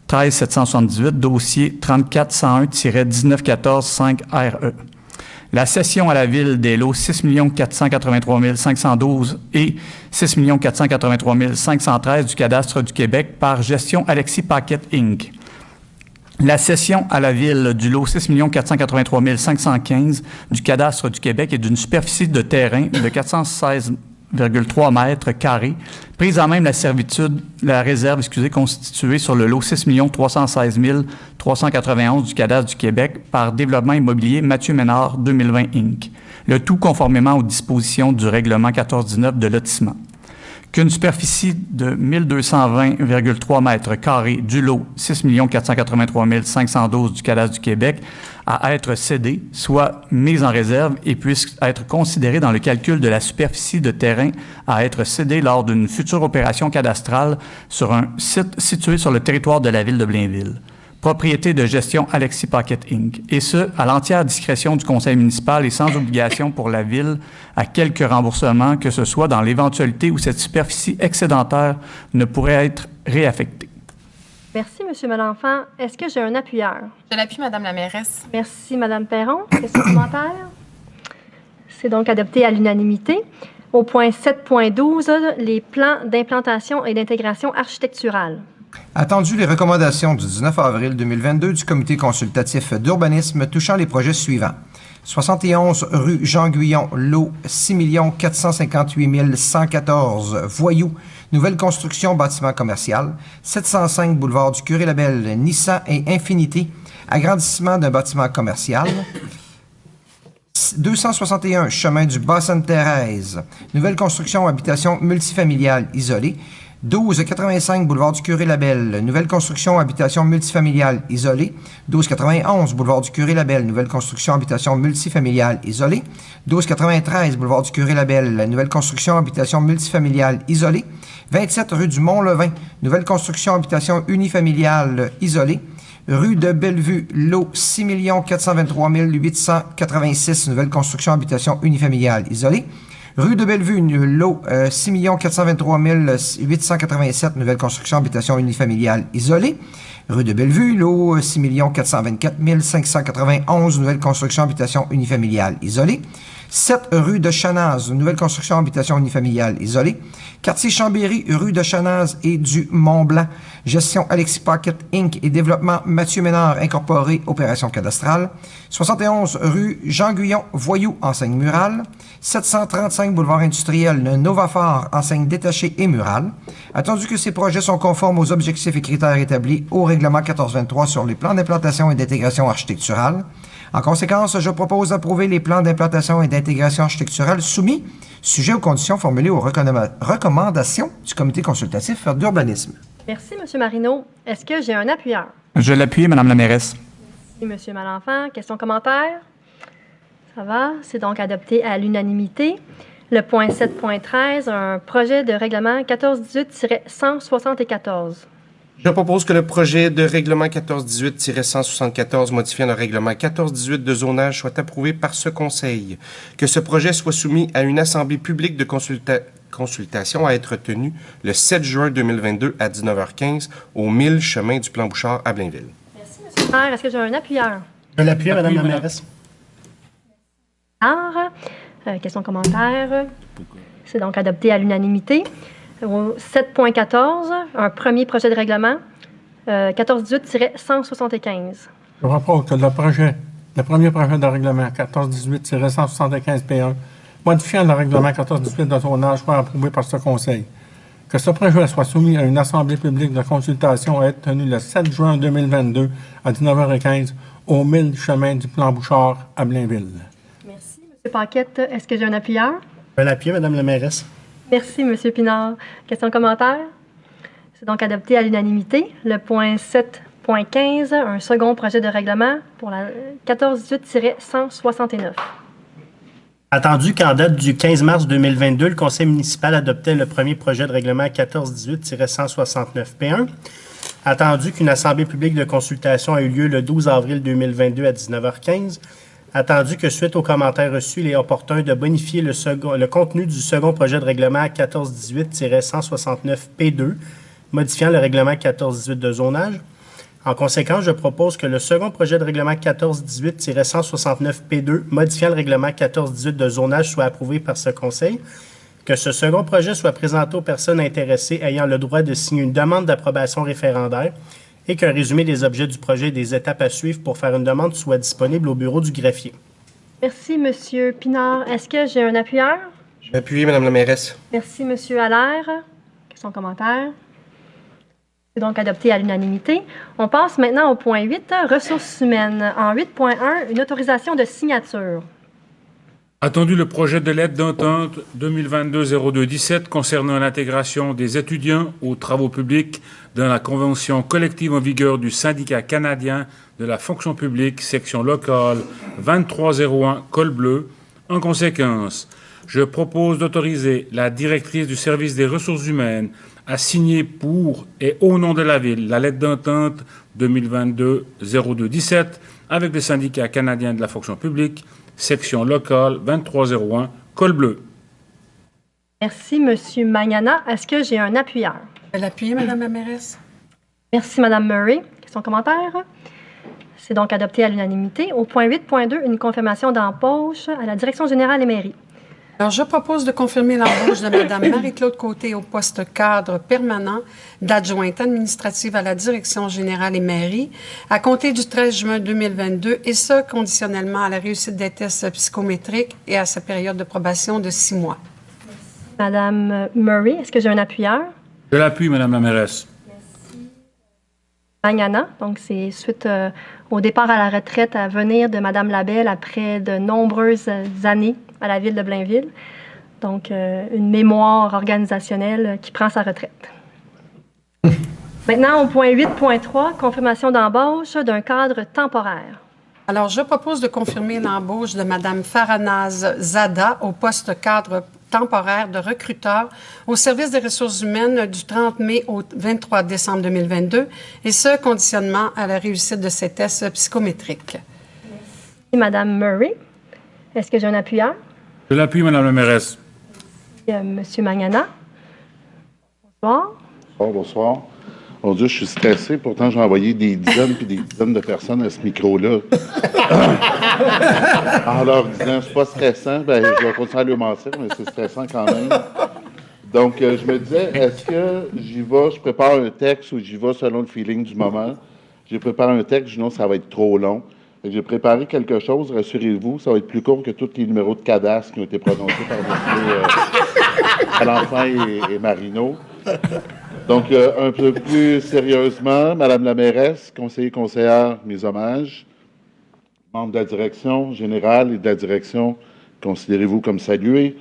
13 778, dossier 34-101-1914-5 RE. La cession à la Ville des lots 6 483 512 et 6 483 513 du cadastre du Québec par Gestion Alexis Paquette Inc. La cession à la Ville du lot 6 483 515 du cadastre du Québec et d'une superficie de terrain de 416,3 mètres carrés, prise en même la réserve constituée sur le lot 6 316 391 du cadastre du Québec par Développement immobilier Mathieu Ménard 2020 Inc. Le tout conformément aux dispositions du règlement 1419 de lotissement. Qu'une superficie de 1220,3 mètres carrés du lot 6 483 512 du cadastre du Québec à être cédée, soit mise en réserve et puisse être considérée dans le calcul de la superficie de terrain à être cédée lors d'une future opération cadastrale sur un site situé sur le territoire de la Ville de Blainville. Propriété de gestion Alexis Paquette Inc. Et ce, à l'entière discrétion du conseil municipal et sans obligation pour la Ville à quelque remboursement que ce soit dans l'éventualité où cette superficie excédentaire ne pourrait être réaffectée. Merci, M. Malenfant. Est-ce que j'ai un appuyeur? Je l'appuie, Mme la mairesse. Merci, Mme Perron. Question commentaire? C'est donc adopté à l'unanimité. Au point 7.12, les plans d'implantation et d'intégration architecturale. Attendu les recommandations du 19 avril 2022 du Comité consultatif d'urbanisme touchant les projets suivants. 71 rue Jean-Guyon, lot 6 458 114, Voyou, nouvelle construction bâtiment commercial. 705 boulevard du Curé-Labelle, Nissan et Infinity, agrandissement d'un bâtiment commercial. 261 chemin du Bas-Sainte-Thérèse, nouvelle construction habitation multifamiliale isolée. 1285 boulevard du Curé-Labelle, nouvelle construction habitation multifamiliale isolée. 1291 boulevard du Curé-Labelle, nouvelle construction habitation multifamiliale isolée. 1293 boulevard du Curé-Labelle, nouvelle construction habitation multifamiliale isolée. 27 rue du Mont-Levin, nouvelle construction habitation unifamiliale isolée. Rue de Bellevue, lot 6 423 886, nouvelle construction habitation unifamiliale isolée. Rue de Bellevue, lot 6 423 887, nouvelle construction habitation unifamiliale isolée. Rue de Bellevue, lot 6 424 591, nouvelle construction habitation unifamiliale isolée. 7 rue de Chanaz, nouvelle construction habitation unifamiliale isolée. Quartier Chambéry, rue de Chanaz et du Mont-Blanc, gestion Alexis Paquette Inc. et développement Mathieu Ménard Incorporé, opération cadastrale. 71 rue Jean-Guyon, Voyou, enseigne murale. 735 boulevard industriel, Novaphare, enseigne détachée et murale. Attendu que ces projets sont conformes aux objectifs et critères établis au règlement 1423 sur les plans d'implantation et d'intégration architecturale. En conséquence, je propose d'approuver les plans d'implantation et d'intégration architecturale soumis, sujet aux conditions formulées aux recommandations du Comité consultatif d'urbanisme. Merci, M. Marino. Est-ce que j'ai un appuyeur? Je l'appuie, Mme la mairesse. Merci, M. Malenfant. Question commentaire? Ça va. C'est donc adopté à l'unanimité. Le point 7.13, un projet de règlement 1418-174. Je propose que le projet de règlement 1418-174 modifiant le règlement 1418 de zonage soit approuvé par ce Conseil. Que ce projet soit soumis à une assemblée publique de consultation à être tenue le 7 juin 2022 à 19h15 au 1000 chemin du Plan Bouchard à Blainville. Merci, M. Maire. Est-ce que j'ai un appuyeur? Je l'appuie, Mme la mairesse. Question commentaire. C'est donc adopté à l'unanimité. Au 7.14, un premier projet de règlement, 1418-175. Je propose que le premier projet de règlement 1418-175 P1, modifiant le règlement 1418 de zonage, soit approuvé par ce Conseil. Que ce projet soit soumis à une assemblée publique de consultation à être tenue le 7 juin 2022 à 19h15 au 1000 chemin du Plan Bouchard à Blainville. Merci. M. Paquette, est-ce que j'ai un appuyeur? Je l'appuie, Mme la mairesse. Merci, M. Pinard. Question commentaire? C'est donc adopté à l'unanimité. Le point 7.15, un second projet de règlement pour la 1418-169. Attendu qu'en date du 15 mars 2022, le Conseil municipal adoptait le premier projet de règlement 1418-169P1. Attendu qu'une assemblée publique de consultation a eu lieu le 12 avril 2022 à 19h15. Attendu que suite aux commentaires reçus, il est opportun de bonifier le contenu du second projet de règlement 1418-169P2, modifiant le règlement 1418 de zonage. En conséquence, je propose que le second projet de règlement 1418-169P2, modifiant le règlement 1418 de zonage, soit approuvé par ce Conseil, que ce second projet soit présenté aux personnes intéressées ayant le droit de signer une demande d'approbation référendaire et qu'un résumé des objets du projet et des étapes à suivre pour faire une demande soit disponible au bureau du greffier. Merci, M. Pinard. Est-ce que j'ai un appuyeur? Je vais appuyer, Mme la mairesse. Merci, M. Allaire. Question commentaire? C'est donc adopté à l'unanimité. On passe maintenant au point 8, ressources humaines. En 8.1, une autorisation de signature. Attendu le projet de lettre d'entente 2022-02-17 concernant l'intégration des étudiants aux travaux publics dans la convention collective en vigueur du syndicat canadien de la fonction publique, section locale 2301, col bleu. En conséquence, je propose d'autoriser la directrice du service des ressources humaines à signer pour et au nom de la Ville la lettre d'entente 2022-02-17 avec le syndicat canadien de la fonction publique, section locale 2301, col bleu. Merci, M. Magnana. Est-ce que j'ai un appuyeur? Je vais l'appuyer, Mme la mairesse. Merci, Mme Murray. Question commentaire? C'est donc adopté à l'unanimité. Au point 8.2, une confirmation d'embauche à la Direction générale des mairies. Alors, je propose de confirmer l'embauche de Mme Marie-Claude Côté au poste cadre permanent d'adjointe administrative à la Direction générale et mairies à compter du 13 juin 2022, et ce, conditionnellement à la réussite des tests psychométriques et à sa période de probation de 6 mois. Mme Murray, est-ce que j'ai un appuyeur? Je l'appuie, Mme la mairesse. Magnana, donc c'est suite au départ à la retraite à venir de Mme Labelle après de nombreuses années à la ville de Blainville. Donc, une mémoire organisationnelle qui prend sa retraite. Maintenant, au point 8.3, confirmation d'embauche d'un cadre temporaire. Alors, je propose de confirmer l'embauche de Mme Faranaz Zada au poste cadre temporaire de recruteur au service des ressources humaines du 30 mai au 23 décembre 2022, et ce, conditionnement à la réussite de ses tests psychométriques. Merci, Mme Murray. Est-ce que j'ai un appuyeur? Je l'appuie, Mme la mairesse. M. Magnana. Bonsoir. Bonsoir. Mon Dieu, je suis stressé. Pourtant, j'ai envoyé des dizaines et des dizaines de personnes à ce micro-là. En leur disant, c'est pas stressant, ben, je vais continuer à le mentir, mais c'est stressant quand même. Donc, je me disais, est-ce que j'y vais, je prépare un texte ou j'y vais selon le feeling du moment? J'ai préparé un texte, sinon ça va être trop long. J'ai préparé quelque chose, rassurez-vous, ça va être plus court que tous les numéros de cadastre qui ont été prononcés par M. Valentin et Marino. Donc, un peu plus sérieusement, Madame la mairesse, conseillère, mes hommages, membres de la direction générale et de la direction, considérez-vous comme salués,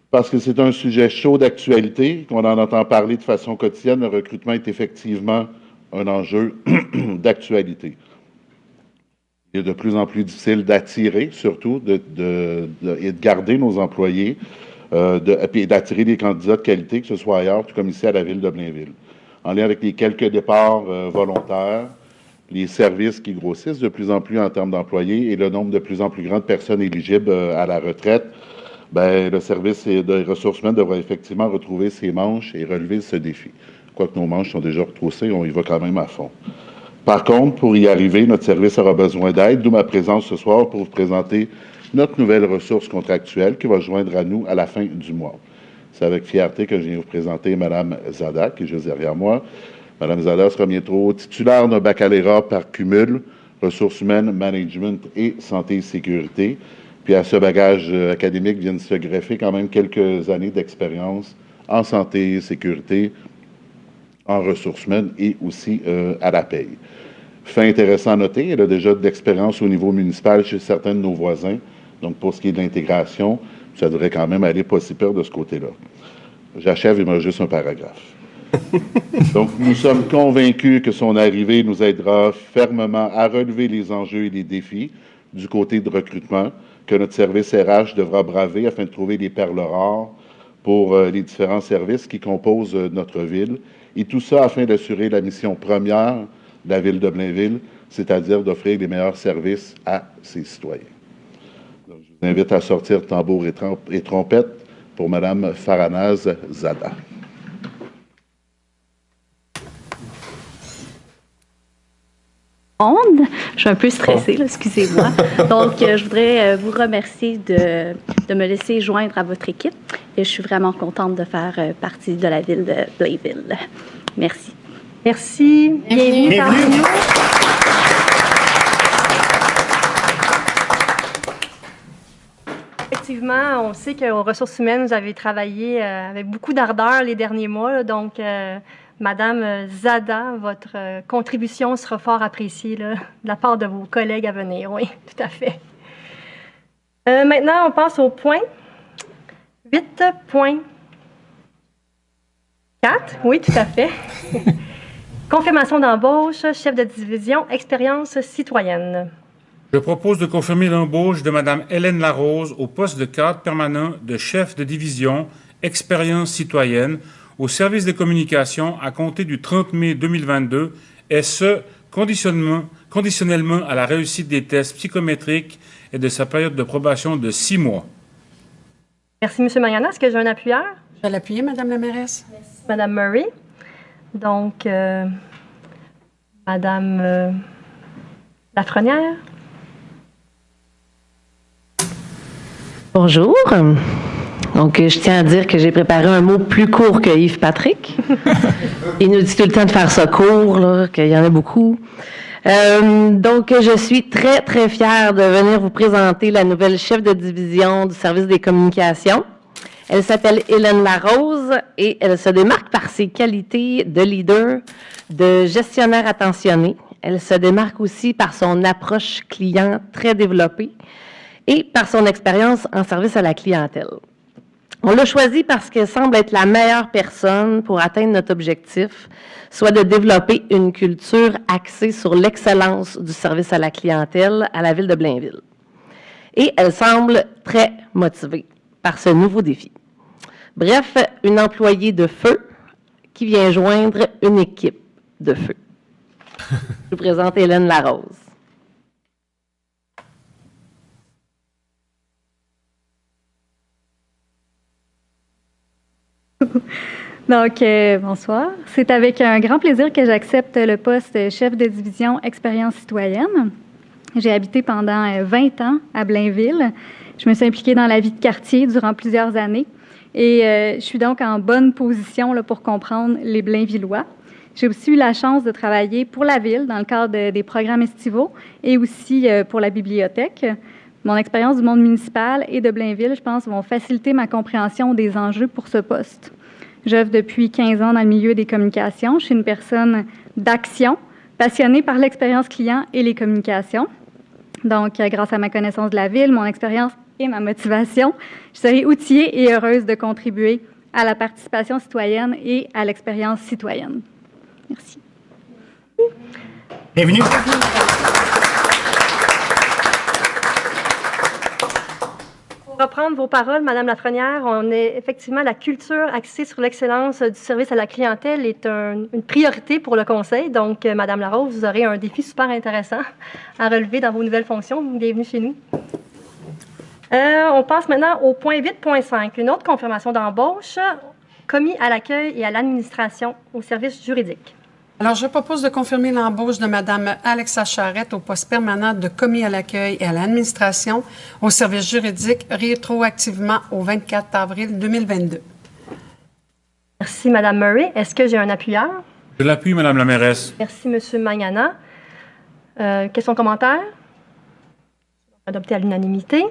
parce que c'est un sujet chaud d'actualité, qu'on en entend parler de façon quotidienne. Le recrutement est effectivement un enjeu d'actualité. Il est de plus en plus difficile d'attirer, surtout, et de garder nos employés, et d'attirer des candidats de qualité, que ce soit ailleurs, tout comme ici à la ville de Blainville. En lien avec les quelques départs volontaires, les services qui grossissent de plus en plus en termes d'employés et le nombre de plus en plus grand de personnes éligibles à la retraite, ben, le service des ressources humaines devrait effectivement retrouver ses manches et relever ce défi. Quoique nos manches sont déjà retroussées, on y va quand même à fond. Par contre, pour y arriver, notre service aura besoin d'aide, d'où ma présence ce soir pour vous présenter notre nouvelle ressource contractuelle qui va joindre à nous à la fin du mois. C'est avec fierté que je viens vous présenter Mme Zada, qui est juste derrière moi. Mme Zada sera bientôt titulaire d'un baccalauréat par cumul, ressources humaines, management et santé et sécurité. Puis à ce bagage académique viennent se greffer quand même quelques années d'expérience en santé et sécurité, en ressources humaines et aussi à la paye. Fait intéressant à noter, elle a déjà de l'expérience au niveau municipal chez certains de nos voisins. Donc, pour ce qui est de l'intégration, Ça devrait quand même aller pas si pire de ce côté-là. J'achève, il me reste juste un paragraphe. Donc, nous sommes convaincus que son arrivée nous aidera fermement à relever les enjeux et les défis du côté de recrutement que notre service RH devra braver afin de trouver les perles rares pour les différents services qui composent notre ville. Et tout ça afin d'assurer la mission première de la ville de Blainville, c'est-à-dire d'offrir les meilleurs services à ses citoyens. Donc, je vous invite à sortir tambour et trompette pour Mme Farhanaz Zada. Je suis un peu stressée, là, excusez-moi. Donc, je voudrais vous remercier de me laisser joindre à votre équipe et je suis vraiment contente de faire partie de la ville de Blainville. Merci. Merci. Bienvenue parmi nous. Effectivement, on sait qu'aux ressources humaines, vous avez travaillé avec beaucoup d'ardeur les derniers mois. Là, donc, Madame Zada, votre contribution sera fort appréciée là, de la part de vos collègues à venir. Oui, tout à fait. Maintenant, on passe au point 8.4. Oui, tout à fait. Confirmation d'embauche, chef de division, expérience citoyenne. Je propose de confirmer l'embauche de Mme Hélène Larose au poste de cadre permanent de chef de division, expérience citoyenne, au service des communications à compter du 30 mai 2022, et ce, conditionnellement à la réussite des tests psychométriques et de sa période de probation de 6 mois. Merci, M. Mariana. Est-ce que j'ai un appuyeur? Je vais l'appuyer, Mme la mairesse. Merci, Mme Murray. Donc, Mme Lafrenière. Bonjour. Donc, je tiens à dire que j'ai préparé un mot plus court que Yves Patrick. Il nous dit tout le temps de faire ça court, là, qu'il y en a beaucoup. Donc, je suis très, très fière de venir vous présenter la nouvelle chef de division du service des communications. Elle s'appelle Hélène Larose et elle se démarque par ses qualités de leader, de gestionnaire attentionné. Elle se démarque aussi par son approche client très développée et par son expérience en service à la clientèle. On l'a choisie parce qu'elle semble être la meilleure personne pour atteindre notre objectif, soit de développer une culture axée sur l'excellence du service à la clientèle à la ville de Blainville. Et elle semble très motivée par ce nouveau défi. Bref, une employée de feu qui vient joindre une équipe de feu. Je vous présente Hélène Larose. Donc, bonsoir. C'est avec un grand plaisir que j'accepte le poste chef de division expérience citoyenne. J'ai habité pendant 20 ans à Blainville. Je me suis impliquée dans la vie de quartier durant plusieurs années et je suis donc en bonne position là, pour comprendre les Blainvillois. J'ai aussi eu la chance de travailler pour la ville dans le cadre des programmes estivaux et aussi pour la bibliothèque. Mon expérience du monde municipal et de Blainville, je pense, vont faciliter ma compréhension des enjeux pour ce poste. J'œuvre depuis 15 ans dans le milieu des communications. Je suis une personne d'action, passionnée par l'expérience client et les communications. Donc, grâce à ma connaissance de la ville, mon expérience et ma motivation, je serai outillée et heureuse de contribuer à la participation citoyenne et à l'expérience citoyenne. Merci. Bienvenue. Pour reprendre vos paroles, Madame Lafrenière, on est effectivement la culture axée sur l'excellence du service à la clientèle est une priorité pour le Conseil. Donc, Madame Larose, vous aurez un défi super intéressant à relever dans vos nouvelles fonctions. Bienvenue chez nous. On passe maintenant au point 8.5, une autre confirmation d'embauche, commis à l'accueil et à l'administration au service juridique. Alors, je propose de confirmer l'embauche de Mme Alexa Charette au poste permanent de commis à l'accueil et à l'administration au service juridique rétroactivement au 24 avril 2022. Merci, Mme Murray. Est-ce que j'ai un appuyeur? Je l'appuie, Mme la mairesse. Merci, M. Magnana. Questions, commentaires? Adopté à l'unanimité.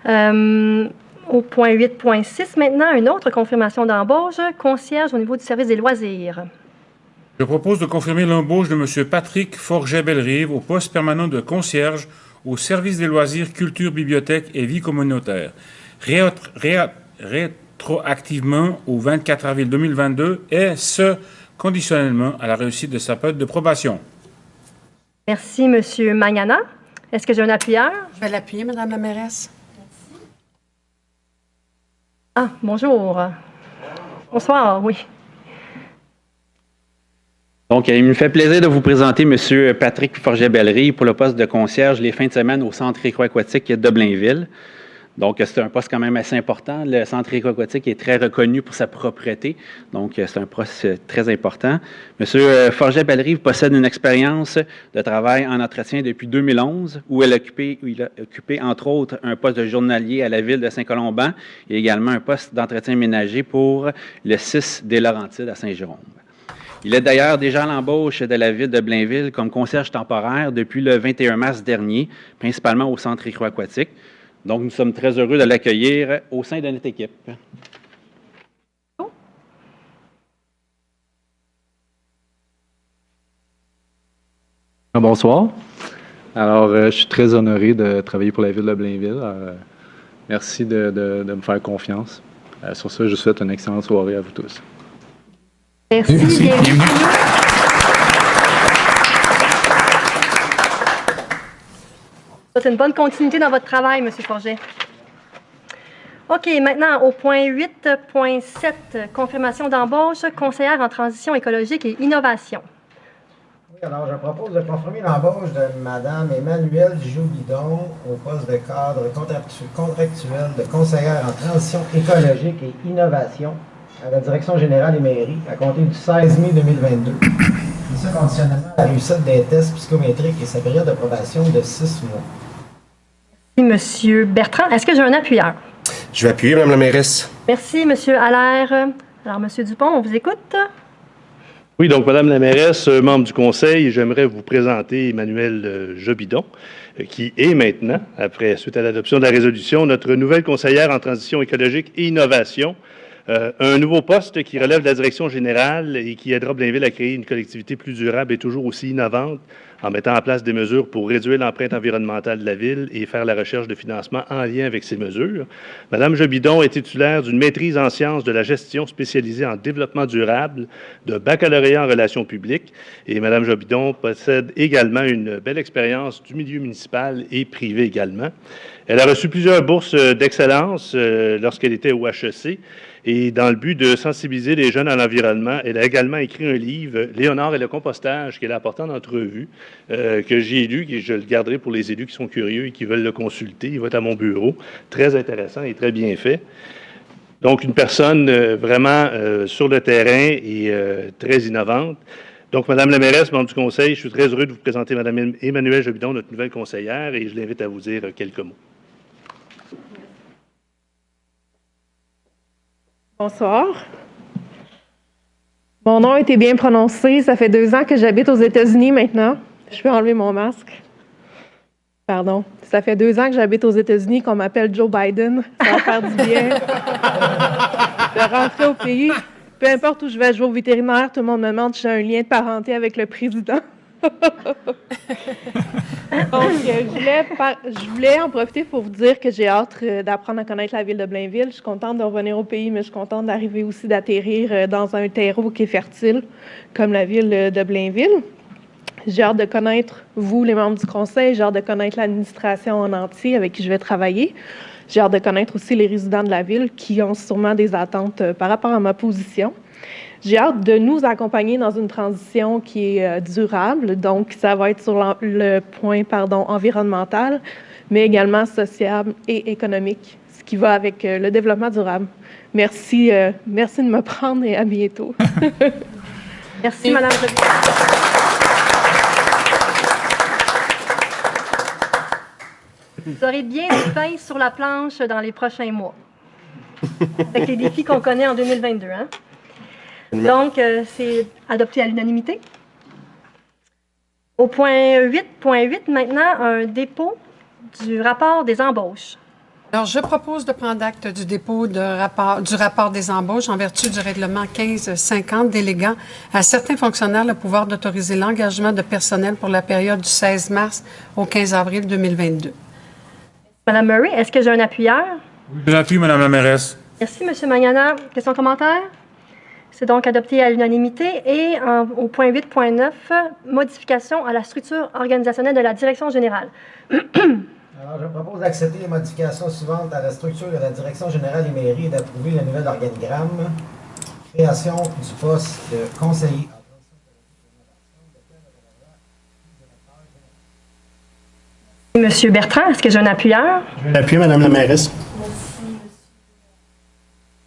Au point 8.6 maintenant, une autre confirmation d'embauche, concierge au niveau du service des loisirs. Je propose de confirmer l'embauche de M. Patrick Forget-Bellerive au poste permanent de concierge au service des loisirs, culture, bibliothèque et vie communautaire. rétroactivement au 24 avril 2022, et ce, conditionnellement à la réussite de sa période de probation. Merci, M. Magnana. Est-ce que j'ai un appuyeur? Je vais l'appuyer, Mme la mairesse. Ah, bonjour. Bonsoir, oui. Donc, il me fait plaisir de vous présenter M. Patrick Forget-Bellery pour le poste de concierge les fins de semaine au Centre récréatif de Blainville. Donc, c'est un poste quand même assez important. Le Centre récréatif est très reconnu pour sa propreté. Donc, c'est un poste très important. M. Forget-Bellery possède une expérience de travail en entretien depuis 2011, où il a occupé, entre autres, un poste de journalier à la ville de Saint-Colomban et également un poste d'entretien ménager pour le 6 des Laurentides à Saint-Jérôme. Il est d'ailleurs déjà à l'embauche de la ville de Blainville comme concierge temporaire depuis le 21 mars dernier, principalement au Centre récréatif. Donc, nous sommes très heureux de l'accueillir au sein de notre équipe. Bonsoir. Alors, je suis très honoré de travailler pour la ville de Blainville. Merci de me faire confiance. Sur ça, je vous souhaite une excellente soirée à vous tous. Merci. C'est une bonne continuité dans votre travail, M. Forget. OK, maintenant, au point 8.7, confirmation d'embauche, conseillère en transition écologique et innovation. Oui, alors je propose de confirmer l'embauche de Mme Emmanuelle Joubidon au poste de cadre contractuel de conseillère en transition écologique et innovation à la Direction générale des mairies à compter du 16 mai 2022. Et ça, conditionnellement à la réussite des tests psychométriques et sa période de probation de 6 mois. Merci, M. Bertrand. Est-ce que j'ai un appuyeur? Je vais appuyer, Mme la mairesse. Merci, M. Allaire. Alors, M. Dupont, on vous écoute. Oui, donc, Mme la mairesse, membre du conseil, j'aimerais vous présenter Emmanuelle Joubidon, qui est maintenant, suite à l'adoption de la résolution, notre nouvelle conseillère en transition écologique et innovation. Un nouveau poste qui relève de la direction générale et qui aidera Blainville à créer une collectivité plus durable et toujours aussi innovante en mettant en place des mesures pour réduire l'empreinte environnementale de la ville et faire la recherche de financement en lien avec ces mesures. Mme Joubidon est titulaire d'une maîtrise en sciences de la gestion spécialisée en développement durable, de baccalauréat en relations publiques. Et Mme Joubidon possède également une belle expérience du milieu municipal et privé également. Elle a reçu plusieurs bourses d'excellence lorsqu'elle était au HEC. Et dans le but de sensibiliser les jeunes à l'environnement, elle a également écrit un livre, Léonard et le compostage, qu'elle a apporté en entrevue, que j'ai lu, et je le garderai pour les élus qui sont curieux et qui veulent le consulter. Il va être à mon bureau. Très intéressant et très bien fait. Donc, une personne vraiment sur le terrain et très innovante. Donc, Mme la mairesse, membre du conseil, je suis très heureux de vous présenter Mme Emmanuelle Joubidon, notre nouvelle conseillère, et je l'invite à vous dire quelques mots. Bonsoir. Mon nom a été bien prononcé. Ça fait 2 ans que j'habite aux États-Unis maintenant. Je peux enlever mon masque. Pardon. Ça fait 2 ans que j'habite aux États-Unis, qu'on m'appelle Joe Biden. Ça va faire du bien de rentrer au pays. Peu importe où je vais au vétérinaire, tout le monde me demande si j'ai un lien de parenté avec le président. Donc, je voulais en profiter pour vous dire que j'ai hâte d'apprendre à connaître la ville de Blainville. Je suis contente de revenir au pays, mais je suis contente d'arriver aussi d'atterrir dans un terreau qui est fertile, comme la ville de Blainville. J'ai hâte de connaître vous, les membres du conseil. J'ai hâte de connaître l'administration en entier avec qui je vais travailler. J'ai hâte de connaître aussi les résidents de la ville qui ont sûrement des attentes par rapport à ma position. J'ai hâte de nous accompagner dans une transition qui est durable, donc ça va être sur le point environnemental, mais également social et économique, ce qui va avec le développement durable. Merci, merci de me prendre et à bientôt. Merci, Mme Joubidon. Vous aurez bien du pain sur la planche dans les prochains mois, avec les défis qu'on connaît en 2022, hein? Donc, c'est adopté à l'unanimité. Au point 8.8, maintenant, un dépôt du rapport des embauches. Alors, je propose de prendre acte du dépôt du rapport des embauches en vertu du règlement 1550 déléguant à certains fonctionnaires le pouvoir d'autoriser l'engagement de personnel pour la période du 16 mars au 15 avril 2022. Madame Murray, est-ce que j'ai un appuyeur? Je l'appuie, Mme la mairesse. Merci, M. Magnana. Questions, commentaires? C'est donc adopté à l'unanimité. Et au point 8.9, modification à la structure organisationnelle de la direction générale. Alors, je propose d'accepter les modifications suivantes à la structure de la direction générale des mairies et d'approuver le nouvel organigramme. Création du poste de conseiller. Monsieur Bertrand, est-ce que j'ai un appuyeur? Je vais l'appuyer, Mme la mairesse.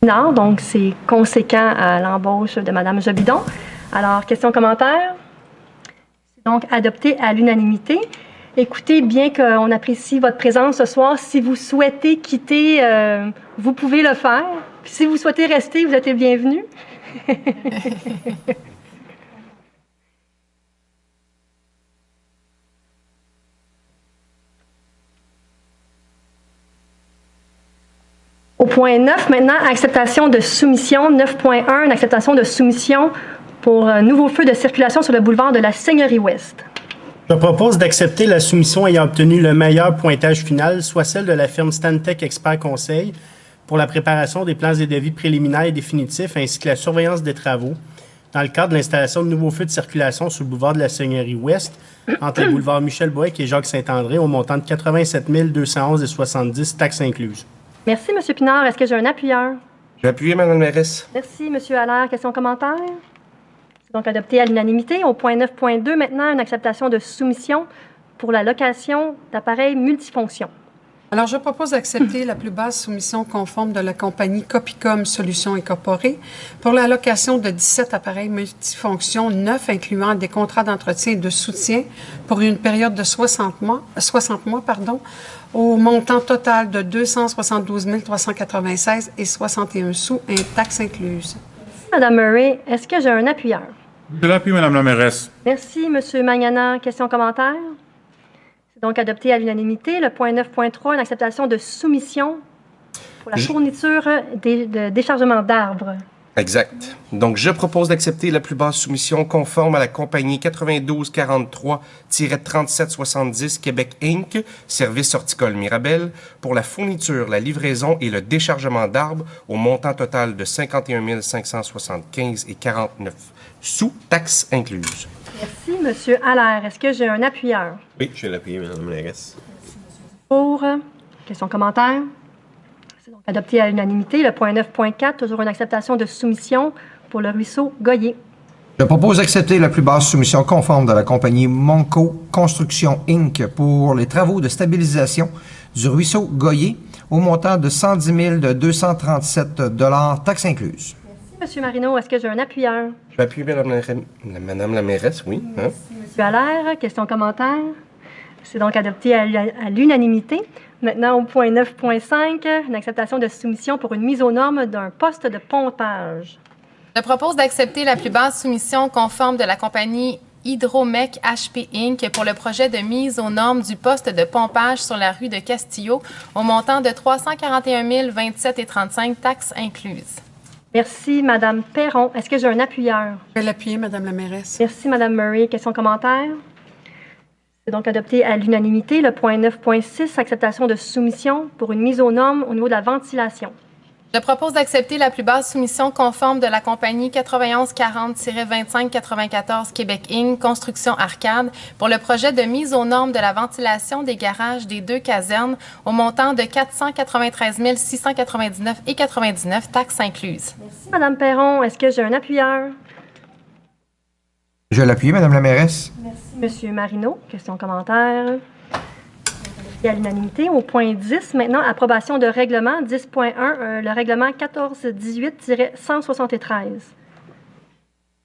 Non, donc c'est conséquent à l'embauche de Mme Jobidon. Alors, questions, commentaires? C'est donc adopté à l'unanimité. Écoutez, bien qu'on apprécie votre présence ce soir, si vous souhaitez quitter, vous pouvez le faire. Puis si vous souhaitez rester, vous êtes les bienvenus. Au point 9, maintenant, acceptation de soumission. 9.1, acceptation de soumission pour un nouveau feu de circulation sur le boulevard de la Seigneurie-Ouest. Je propose d'accepter la soumission ayant obtenu le meilleur pointage final, soit celle de la firme Stantec Expert Conseil, pour la préparation des plans et devis préliminaires et définitifs, ainsi que la surveillance des travaux, dans le cadre de l'installation de nouveaux feux de circulation sur le boulevard de la Seigneurie-Ouest, entre les boulevards Michel-Boëck et Jacques-Saint-André, au montant de 87 211,70 taxes incluses. Merci, M. Pinard. Est-ce que j'ai un appuyeur? Je vais appuyer, Mme la mairesse. Merci, M. Allaire. Questions, commentaires? C'est donc adopté à l'unanimité. Au point 9.2, maintenant, une acceptation de soumission pour la location d'appareils multifonctions. Alors, je propose d'accepter la plus basse soumission conforme de la compagnie Copicom Solutions Incorporée pour la location de 17 appareils multifonctions neufs incluant des contrats d'entretien et de soutien pour une période de 60 mois, au montant total de 272 396 et 61 sous, et taxes incluses. Mme Murray, est-ce que j'ai un appuyeur? Je l'appuie, Mme la mairesse. Merci, M. Magnana. Questions, commentaires? C'est donc adopté à l'unanimité. Le point 9.3, une acceptation de soumission pour la fourniture de déchargement d'arbres. Exact. Donc, je propose d'accepter la plus basse soumission conforme à la compagnie 9243-3770 Québec Inc., service horticole Mirabel, pour la fourniture, la livraison et le déchargement d'arbres au montant total de 51 575 et 49 sous, taxes incluses. Merci, M. Allaire. Est-ce que j'ai un appuyeur? Oui, je vais l'appuyer, Mme la mairesse. Pour. Questions, commentaires? C'est donc adopté à l'unanimité. Le point 9.4, toujours une acceptation de soumission pour le ruisseau Goyer. Je propose d'accepter la plus basse soumission conforme de la compagnie Monco Construction Inc. pour les travaux de stabilisation du ruisseau Goyer au montant de 110 237 $, taxes incluses. Merci, M. Marino. Est-ce que j'ai un appuyeur? Je vais appuyer, Mme la mairesse, oui. Hein? M. Allaire, questions, commentaires? C'est donc adopté à l'unanimité. Maintenant, au point 9.5, une acceptation de soumission pour une mise aux normes d'un poste de pompage. Je propose d'accepter la plus basse soumission conforme de la compagnie Hydromec HP Inc. pour le projet de mise aux normes du poste de pompage sur la rue de Castillo au montant de 341 027,35 taxes incluses. Merci, Mme Perron. Est-ce que j'ai un appuyeur? Je vais l'appuyer, Mme la mairesse. Merci, Mme Murray. Questions, commentaires? C'est donc adopté à l'unanimité. Le point 9.6, acceptation de soumission pour une mise aux normes au niveau de la ventilation. Je propose d'accepter la plus basse soumission conforme de la compagnie 9140-2594 Québec Inc. Construction Arcade pour le projet de mise aux normes de la ventilation des garages des deux casernes au montant de 493 699,99 taxes incluses. Merci, Mme Perron. Est-ce que j'ai un appuyeur? Je l'appuie, Mme la mairesse. Merci, M. Marino. Questions, commentaires? Et à l'unanimité. Au point 10, maintenant, approbation de règlement 10.1, le règlement 1418-173.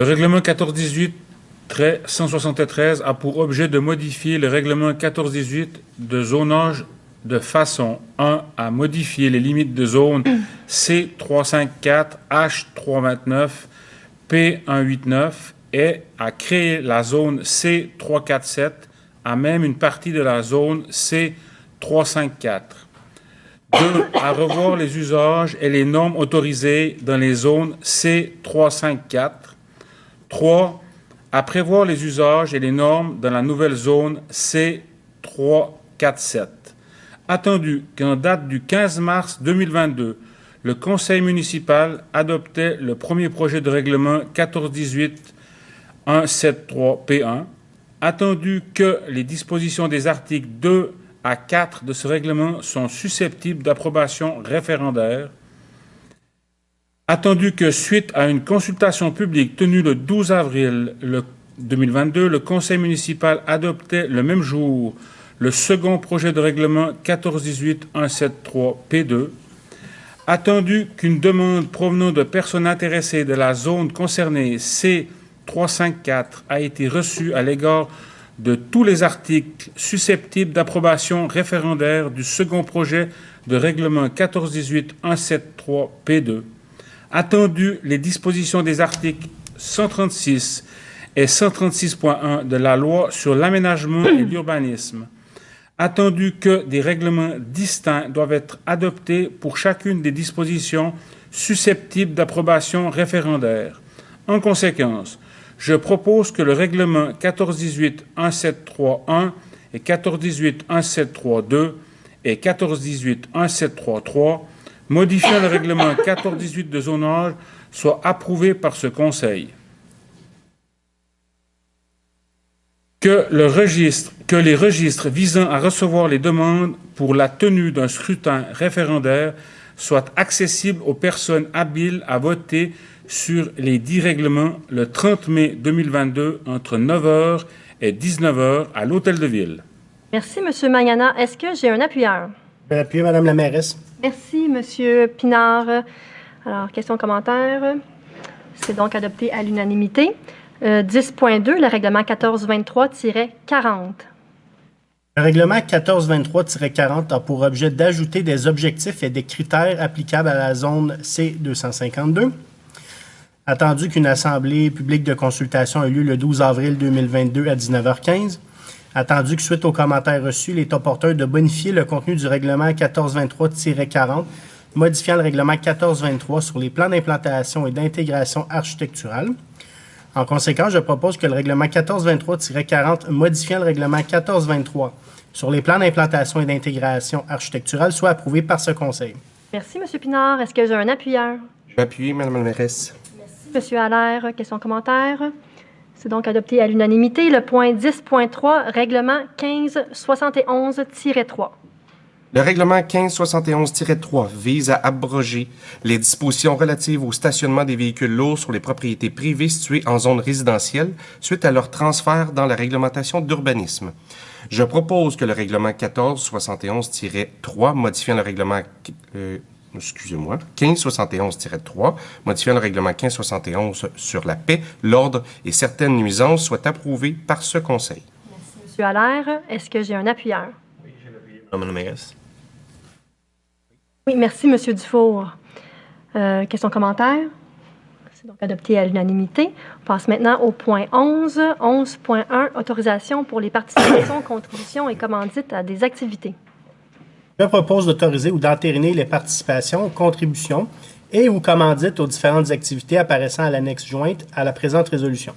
Le règlement 1418-173 a pour objet de modifier le règlement 1418 de zonage de façon 1 à modifier les limites de zone C354, H329, P189 et à créer la zone C347 à même une partie de la zone C354. 2. À revoir les usages et les normes autorisées dans les zones C354. 3. À prévoir les usages et les normes dans la nouvelle zone C347. Attendu qu'en date du 15 mars 2022, le Conseil municipal adoptait le premier projet de règlement 1418-173P1, attendu que les dispositions des articles 2 à 4 de ce règlement sont susceptibles d'approbation référendaire, attendu que suite à une consultation publique tenue le 12 avril 2022, le Conseil municipal adoptait le même jour le second projet de règlement 1418-173P2, attendu qu'une demande provenant de personnes intéressées de la zone concernée C354 a été reçue à l'égard de tous les articles susceptibles d'approbation référendaire du second projet de règlement 1418-173P2, attendu les dispositions des articles 136 et 136.1 de la loi sur l'aménagement et l'urbanisme, attendu que des règlements distincts doivent être adoptés pour chacune des dispositions susceptibles d'approbation référendaire. En conséquence, je propose que le règlement 1418-1731 et 1418-1732 et 1418-1733, modifiant le règlement 1418 de zonage, soient approuvés par ce Conseil. Que les registres visant à recevoir les demandes pour la tenue d'un scrutin référendaire soient accessibles aux personnes habiles à voter sur les 10 règlements le 30 mai 2022 entre 9h et 19h à l'Hôtel de Ville. Merci, M. Magnana. Est-ce que j'ai un appuyeur? Je vais appuyer Mme la mairesse. Merci, M. Pinard. Alors, questions-commentaires. C'est donc adopté à l'unanimité. 10.2, le règlement 1423-40. Le règlement 1423-40 a pour objet d'ajouter des objectifs et des critères applicables à la zone C252. Attendu qu'une assemblée publique de consultation ait lieu le 12 avril 2022 à 19h15. Attendu que suite aux commentaires reçus, il est opportun de bonifier le contenu du règlement 1423-40, modifiant le règlement 1423 sur les plans d'implantation et d'intégration architecturale. En conséquence, je propose que le règlement 1423-40, modifiant le règlement 1423 sur les plans d'implantation et d'intégration architecturale, soit approuvé par ce Conseil. Merci, M. Pinard. Est-ce que j'ai un appuyeur? Je vais appuyer Mme la mairesse. Merci, M. Allaire. Questions-commentaires? C'est donc adopté à l'unanimité. Le point 10.3, règlement 1571-3. Le règlement 1571-3 vise à abroger les dispositions relatives au stationnement des véhicules lourds sur les propriétés privées situées en zone résidentielle suite à leur transfert dans la réglementation d'urbanisme. Je propose que le règlement 1471-3, modifiant le règlement 1571-3, modifiant le règlement 1571 sur la paix, l'ordre et certaines nuisances, soit approuvé par ce Conseil. Merci, M. Allaire. Est-ce que j'ai un appuyeur? Mme la mairesse. Oui, merci, M. Dufour. Questions-commentaires? C'est donc adopté à l'unanimité. On passe maintenant au point 11. 11.1, autorisation pour les participations, contributions et commandites à des activités. Je propose d'autoriser ou d'entériner les participations, contributions et ou commandites aux différentes activités apparaissant à l'annexe jointe à la présente résolution.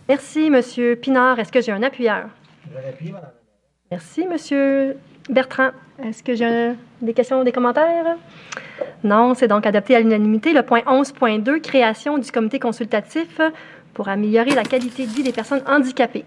Merci, M. Pinard. Est-ce que j'ai un appuyeur? Je vais appuyer, Mme. Merci, M. Bertrand. Est-ce que j'ai des questions ou des commentaires? Non, c'est donc adopté à l'unanimité. Le point 11.2, création du comité consultatif pour améliorer la qualité de vie des personnes handicapées.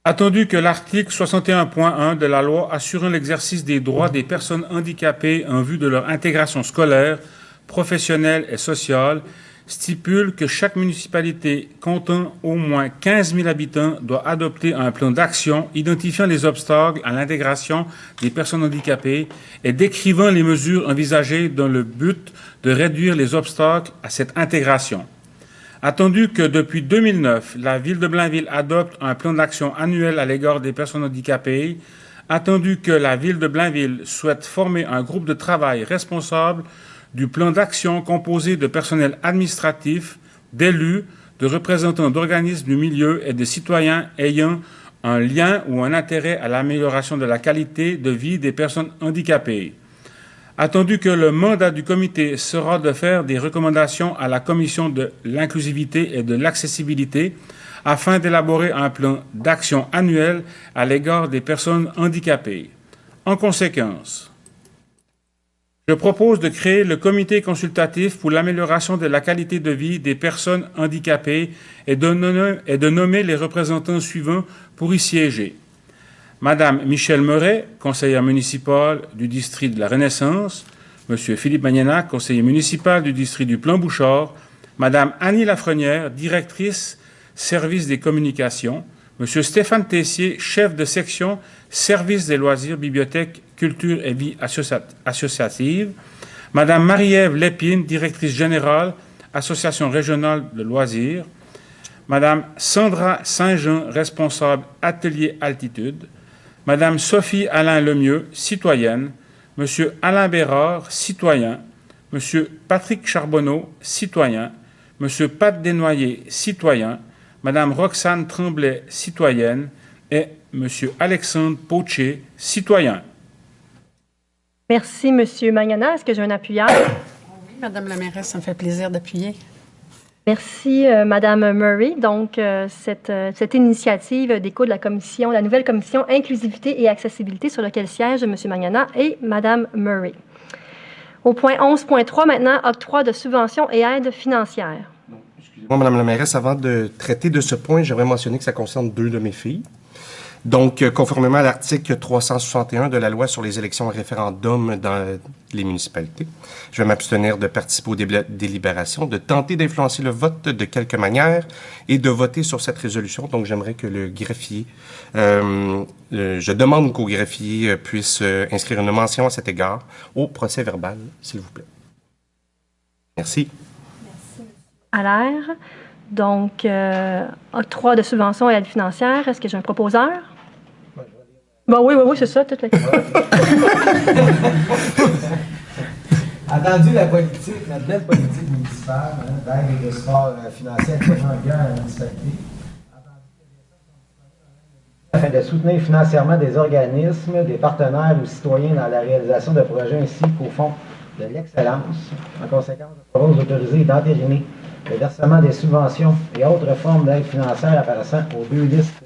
Attendu que l'article 61.1 de la loi assurant l'exercice des droits des personnes handicapées en vue de leur intégration scolaire, professionnelle et sociale stipule que chaque municipalité comptant au moins 15 000 habitants doit adopter un plan d'action identifiant les obstacles à l'intégration des personnes handicapées et décrivant les mesures envisagées dans le but de réduire les obstacles à cette intégration. Attendu que depuis 2009, la Ville de Blainville adopte un plan d'action annuel à l'égard des personnes handicapées, attendu que la Ville de Blainville souhaite former un groupe de travail responsable du plan d'action composé de personnel administratif, d'élus, de représentants d'organismes du milieu et de citoyens ayant un lien ou un intérêt à l'amélioration de la qualité de vie des personnes handicapées. Attendu que le mandat du comité sera de faire des recommandations à la Commission de l'inclusivité et de l'accessibilité afin d'élaborer un plan d'action annuel à l'égard des personnes handicapées. En conséquence, je propose de créer le comité consultatif pour l'amélioration de la qualité de vie des personnes handicapées et de nommer les représentants suivants pour y siéger. Madame Michèle Meuret, conseillère municipale du district de la Renaissance, Monsieur Philippe Magnana, conseiller municipal du district du Plan-Bouchard, Madame Annie Lafrenière, directrice service des communications, Monsieur Stéphane Tessier, chef de section service des loisirs, bibliothèque, culture et vie associative, Madame Marie-Ève Lépine, directrice générale, association régionale de loisirs, Madame Sandra Saint-Jean, responsable atelier altitude, Madame Sophie Alain Lemieux, citoyenne, Monsieur Alain Bérard, citoyen, Monsieur Patrick Charbonneau, citoyen, Monsieur Pat Desnoyers, citoyen, Madame Roxane Tremblay, citoyenne, et Monsieur Alexandre Potier, citoyen. Merci, Monsieur Magnana. Est-ce que j'ai un appuyeur? Oui, Madame la mairesse, ça me fait plaisir d'appuyer. Merci, Madame Murray. Donc, cette initiative découle de la nouvelle commission Inclusivité et Accessibilité sur laquelle siègent Monsieur Magnana et Madame Murray. Au point 11.3, maintenant, octroi de subventions et aides financières. Excusez-moi, Madame la mairesse, avant de traiter de ce point, j'aimerais mentionner que ça concerne 2 de mes filles. Donc, conformément à l'article 361 de la loi sur les élections et référendums dans les municipalités, je vais m'abstenir de participer aux délibérations, de tenter d'influencer le vote de quelque manière et de voter sur cette résolution. Donc, j'aimerais que le greffier, je demande qu'au greffier puisse inscrire une mention à cet égard au procès verbal, s'il vous plaît. Merci. Merci. À l'air. Donc, octroi de subventions et aides financières. Est-ce que j'ai un proposeur? Bon, oui, c'est ça. Toute la... Attendu la belle politique municipale d'aide et de support financier actuellement en vigueur à la municipalité, afin de soutenir financièrement des organismes, des partenaires ou citoyens dans la réalisation de projets ainsi qu'au Fonds de l'excellence. En conséquence, je propose d'autoriser et d'entériner le versement des subventions et autres formes d'aide financière apparaissant aux 2 listes.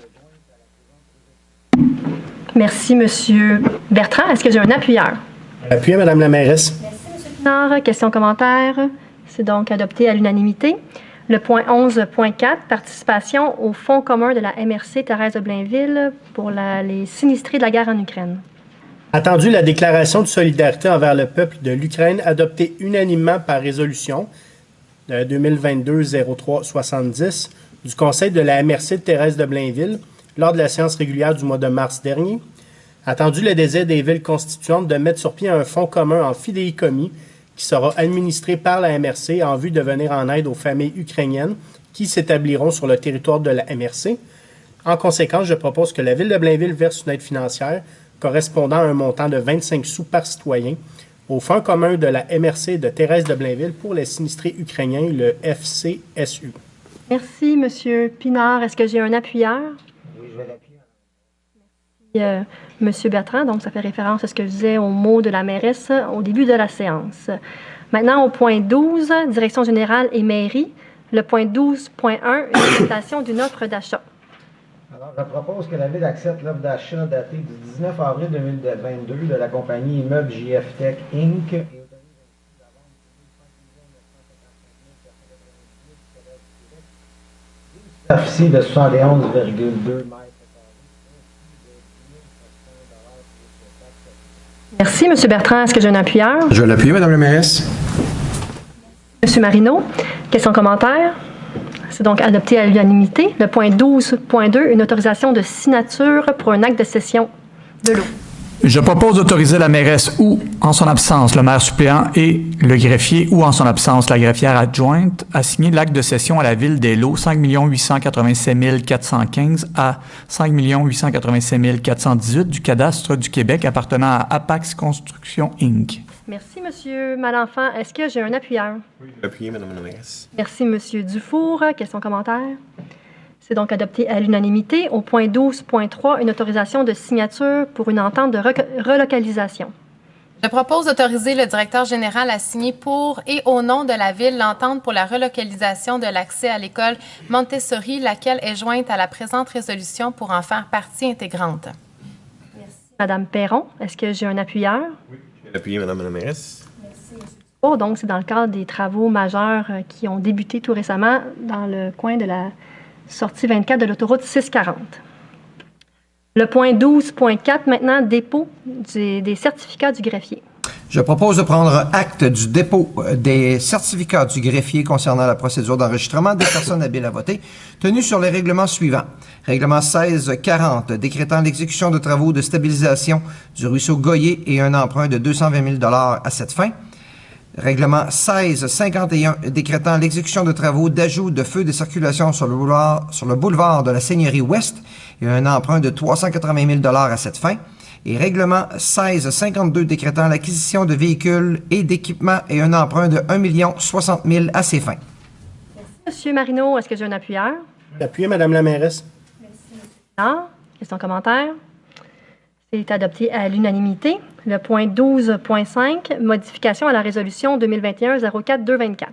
Merci, Monsieur Bertrand. Est-ce que j'ai un appuyeur? Appuyé, Madame la mairesse. Merci, Monsieur Pinard. Questions, commentaires? C'est donc adopté à l'unanimité. Le point 11.4, participation au Fonds commun de la MRC Thérèse de Blainville pour les sinistrés de la guerre en Ukraine. Attendu la déclaration de solidarité envers le peuple de l'Ukraine adoptée unanimement par résolution 2022-03-70 du Conseil de la MRC de Thérèse de Blainville lors de la séance régulière du mois de mars dernier, attendu le désir des villes constituantes de mettre sur pied un fonds commun en fidéicommis qui sera administré par la MRC en vue de venir en aide aux familles ukrainiennes qui s'établiront sur le territoire de la MRC. En conséquence, je propose que la Ville de Blainville verse une aide financière correspondant à un montant de 25 sous par citoyen au fonds commun de la MRC de Thérèse de Blainville pour les sinistrés ukrainiens, le FCSU. Merci, Monsieur Pinard. Est-ce que j'ai un appuyeur? Oui, je vais l'appuyer. Merci, Monsieur Bertrand. Donc, ça fait référence à ce que je disais au mot de la mairesse au début de la séance. Maintenant, au point 12, Direction générale et mairie. Le point 12.1, une acceptation d'une offre d'achat. Alors, je propose que la Ville accepte l'offre d'achat datée du 19 avril 2022 de la compagnie Immeuble JF Tech Inc. Superficie de 71,2 mètres. Merci, M. Bertrand. Est-ce que j'ai un appuyeur? Je vais l'appuyer, Mme la mairesse. M. Marino, questions, commentaires? C'est donc adopté à l'unanimité. Le point 12.2, une autorisation de signature pour un acte de cession de l'eau. Je propose d'autoriser la mairesse ou, en son absence, le maire suppléant et le greffier ou, en son absence, la greffière adjointe à signer l'acte de cession à la Ville des lots 5 887 415 à 5 887 418 du cadastre du Québec appartenant à Apax Construction Inc. Merci, M. Malenfant. Est-ce que j'ai un appuyeur? Oui, appuyé, Mme la mairesse. Merci, M. Dufour. Questions, commentaires? C'est donc adopté à l'unanimité. Au point 12.3, une autorisation de signature pour une entente de relocalisation. Je propose d'autoriser le directeur général à signer pour et au nom de la Ville l'entente pour la relocalisation de l'accès à l'école Montessori, laquelle est jointe à la présente résolution pour en faire partie intégrante. Merci, Madame Perron, est-ce que j'ai un appuyeur? Oui, je vais appuyer Madame la mairesse. Donc, c'est dans le cadre des travaux majeurs qui ont débuté tout récemment dans le coin de la sortie 24 de l'autoroute 640. Le point 12.4, maintenant, dépôt des certificats du greffier. Je propose de prendre acte du dépôt des certificats du greffier concernant la procédure d'enregistrement des personnes habiles à voter, tenue sur les règlements suivants. Règlement 1640, décrétant l'exécution de travaux de stabilisation du ruisseau Goyer et un emprunt de 220 000 à cette fin. Règlement 1651, décrétant l'exécution de travaux d'ajout de feux de circulation sur le boulevard de la Seigneurie Ouest et un emprunt de 380 000 à cette fin. Et règlement 1652, décrétant l'acquisition de véhicules et d'équipements et un emprunt de 1 060 000 à ces fins. Merci, Monsieur Marino. Est-ce que j'ai un appuyeur? Appuyez, Madame la mairesse. Merci. Question commentaire? C'est adopté à l'unanimité. Le point 12.5, modification à la résolution 2021-04-224.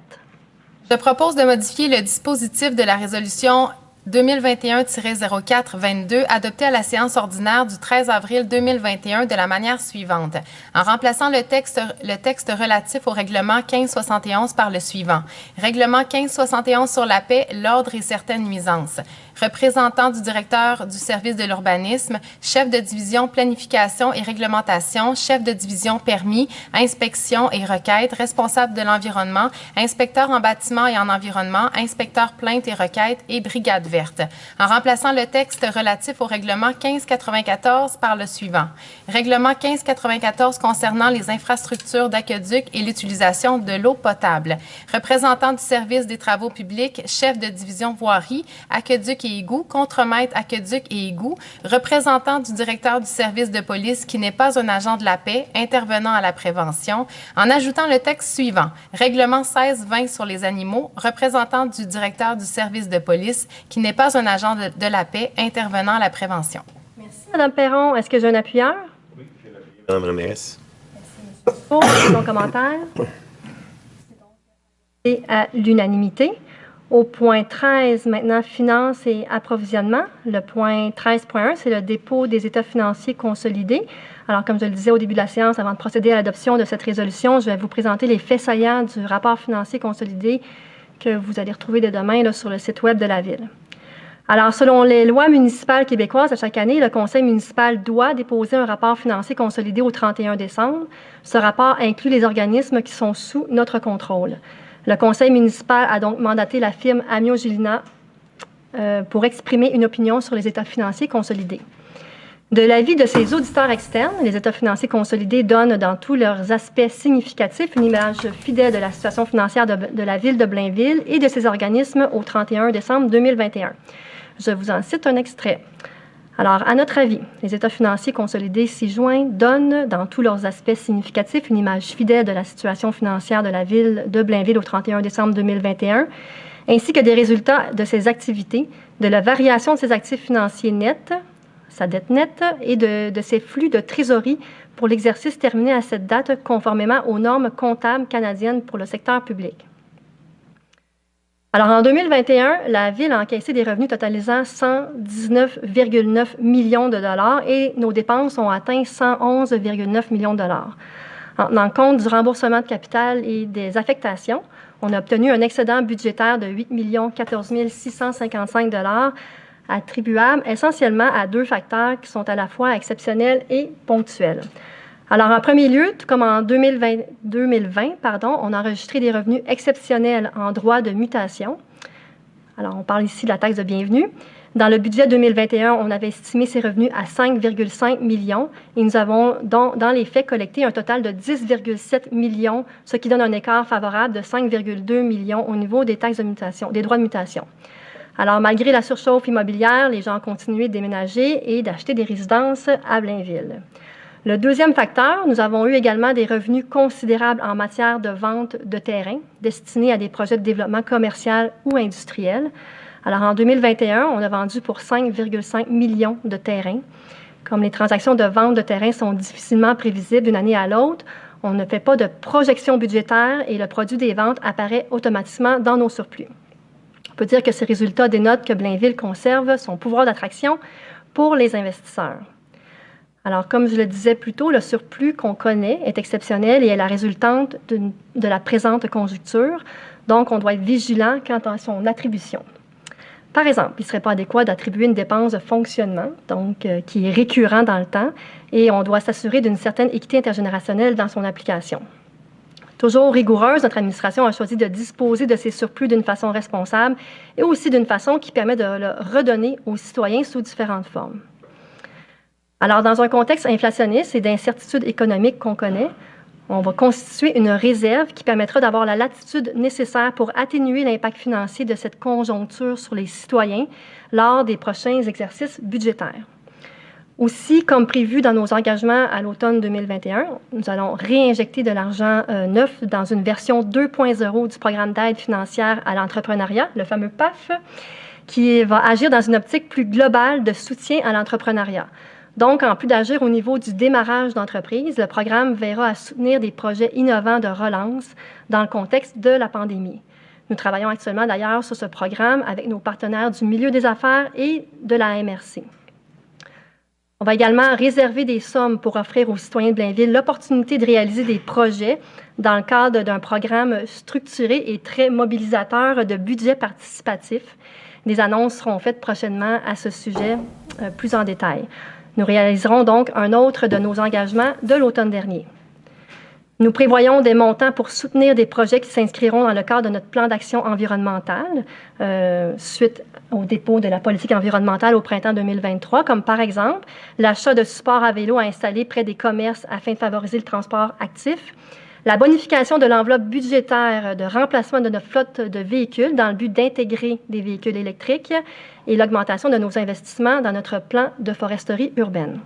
Je propose de modifier le dispositif de la résolution 2021-04-22 adoptée à la séance ordinaire du 13 avril 2021 de la manière suivante, en remplaçant le texte relatif au règlement 1571 par le suivant. Règlement 1571 sur la paix, l'ordre et certaines nuisances. Représentant du directeur du service de l'urbanisme, chef de division planification et réglementation, chef de division permis, inspection et requête, responsable de l'environnement, inspecteur en bâtiment et en environnement, inspecteur plainte et requête et brigade verte. En remplaçant le texte relatif au règlement 1594 par le suivant. Règlement 1594 concernant les infrastructures d'aqueduc et l'utilisation de l'eau potable. Représentant du service des travaux publics, chef de division voirie, aqueduc et égouts, contremaître aqueduc et égouts, représentant du directeur du service de police qui n'est pas un agent de la paix, intervenant à la prévention, en ajoutant le texte suivant. Règlement 1620 sur les animaux, représentant du directeur du service de police qui n'est pas un agent de la paix, intervenant à la prévention. Merci, Mme Perron. Est-ce que j'ai un appuyeur? Oui, je vais appuyer Madame la mairesse. Pour son commentaire. Et à l'unanimité. Au point 13, maintenant, finances et approvisionnement. Le point 13.1, c'est le dépôt des états financiers consolidés. Alors, comme je le disais au début de la séance, avant de procéder à l'adoption de cette résolution, je vais vous présenter les faits saillants du rapport financier consolidé que vous allez retrouver dès demain là, sur le site Web de la Ville. Alors, selon les lois municipales québécoises, à chaque année, le conseil municipal doit déposer un rapport financier consolidé au 31 décembre. Ce rapport inclut les organismes qui sont sous notre contrôle. Le conseil municipal a donc mandaté la firme Amio Gélina pour exprimer une opinion sur les états financiers consolidés. De l'avis de ses auditeurs externes, les états financiers consolidés donnent dans tous leurs aspects significatifs une image fidèle de la situation financière de la ville de Blainville et de ses organismes au 31 décembre 2021. Je vous en cite un extrait. Alors, à notre avis, les états financiers consolidés ci-joints donnent, dans tous leurs aspects significatifs, une image fidèle de la situation financière de la ville de Blainville au 31 décembre 2021, ainsi que des résultats de ses activités, de la variation de ses actifs financiers nets, sa dette nette, et de ses flux de trésorerie pour l'exercice terminé à cette date, conformément aux normes comptables canadiennes pour le secteur public. Alors, en 2021, la Ville a encaissé des revenus totalisant 119,9 millions de dollars et nos dépenses ont atteint 111,9 millions de dollars. En tenant compte du remboursement de capital et des affectations, on a obtenu un excédent budgétaire de 8 14 655 dollars attribuable essentiellement à deux facteurs qui sont à la fois exceptionnels et ponctuels. Alors, en premier lieu, tout comme en 2020, on a enregistré des revenus exceptionnels en droit de mutation. Alors, on parle ici de la taxe de bienvenue. Dans le budget 2021, on avait estimé ces revenus à 5,5 millions et nous avons, dans les faits, collecté un total de 10,7 millions, ce qui donne un écart favorable de 5,2 millions au niveau des taxes de mutation, des droits de mutation. Alors, malgré la surchauffe immobilière, les gens ont continué de déménager et d'acheter des résidences à Blainville. Le deuxième facteur, nous avons eu également des revenus considérables en matière de vente de terrain destinés à des projets de développement commercial ou industriel. Alors, en 2021, on a vendu pour 5,5 millions de terrains. Comme les transactions de vente de terrain sont difficilement prévisibles d'une année à l'autre, on ne fait pas de projection budgétaire et le produit des ventes apparaît automatiquement dans nos surplus. On peut dire que ces résultats dénotent que Blainville conserve son pouvoir d'attraction pour les investisseurs. Alors, comme je le disais plus tôt, le surplus qu'on connaît est exceptionnel et est la résultante de la présente conjoncture. Donc, on doit être vigilant quant à son attribution. Par exemple, il ne serait pas adéquat d'attribuer une dépense de fonctionnement, donc qui est récurrent dans le temps, et on doit s'assurer d'une certaine équité intergénérationnelle dans son application. Toujours rigoureuse, notre administration a choisi de disposer de ces surplus d'une façon responsable et aussi d'une façon qui permet de le redonner aux citoyens sous différentes formes. Alors, dans un contexte inflationniste et d'incertitude économique qu'on connaît, on va constituer une réserve qui permettra d'avoir la latitude nécessaire pour atténuer l'impact financier de cette conjoncture sur les citoyens lors des prochains exercices budgétaires. Aussi, comme prévu dans nos engagements à l'automne 2021, nous allons réinjecter de l'argent neuf dans une version 2.0 du programme d'aide financière à l'entrepreneuriat, le fameux PAF, qui va agir dans une optique plus globale de soutien à l'entrepreneuriat. Donc, en plus d'agir au niveau du démarrage d'entreprise, le programme verra à soutenir des projets innovants de relance dans le contexte de la pandémie. Nous travaillons actuellement d'ailleurs sur ce programme avec nos partenaires du milieu des affaires et de la MRC. On va également réserver des sommes pour offrir aux citoyens de Blainville l'opportunité de réaliser des projets dans le cadre d'un programme structuré et très mobilisateur de budget participatif. Des annonces seront faites prochainement à ce sujet plus en détail. Nous réaliserons donc un autre de nos engagements de l'automne dernier. Nous prévoyons des montants pour soutenir des projets qui s'inscriront dans le cadre de notre plan d'action environnementale suite au dépôt de la politique environnementale au printemps 2023, comme par exemple l'achat de supports à vélo à installer près des commerces afin de favoriser le transport actif, la bonification de l'enveloppe budgétaire de remplacement de notre flotte de véhicules dans le but d'intégrer des véhicules électriques et l'augmentation de nos investissements dans notre plan de foresterie urbaine.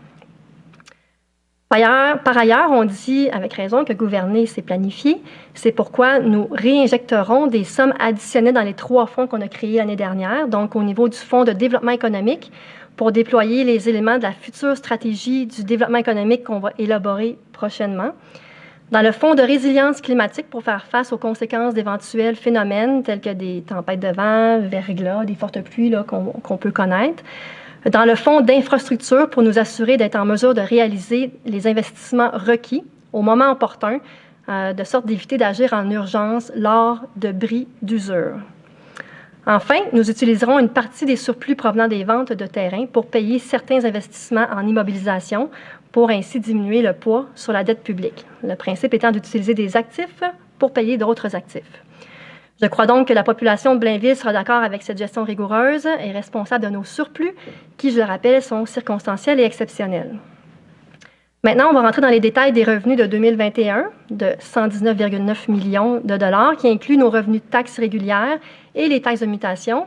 Par ailleurs, on dit avec raison que gouverner, c'est planifier. C'est pourquoi nous réinjecterons des sommes additionnelles dans les 3 fonds qu'on a créés l'année dernière, donc au niveau du Fonds de développement économique, pour déployer les éléments de la future stratégie du développement économique qu'on va élaborer prochainement. Dans le Fonds de résilience climatique pour faire face aux conséquences d'éventuels phénomènes tels que des tempêtes de vent, verglas, des fortes pluies qu'on peut connaître. Dans le fonds d'infrastructure pour nous assurer d'être en mesure de réaliser les investissements requis au moment opportun, de sorte d'éviter d'agir en urgence lors de bris d'usure. Enfin, nous utiliserons une partie des surplus provenant des ventes de terrain pour payer certains investissements en immobilisation pour ainsi diminuer le poids sur la dette publique. Le principe étant d'utiliser des actifs pour payer d'autres actifs. Je crois donc que la population de Blainville sera d'accord avec cette gestion rigoureuse et responsable de nos surplus, qui, je le rappelle, sont circonstanciels et exceptionnels. Maintenant, on va rentrer dans les détails des revenus de 2021 de 119,9 millions de dollars, qui incluent nos revenus de taxes régulières et les taxes de mutation,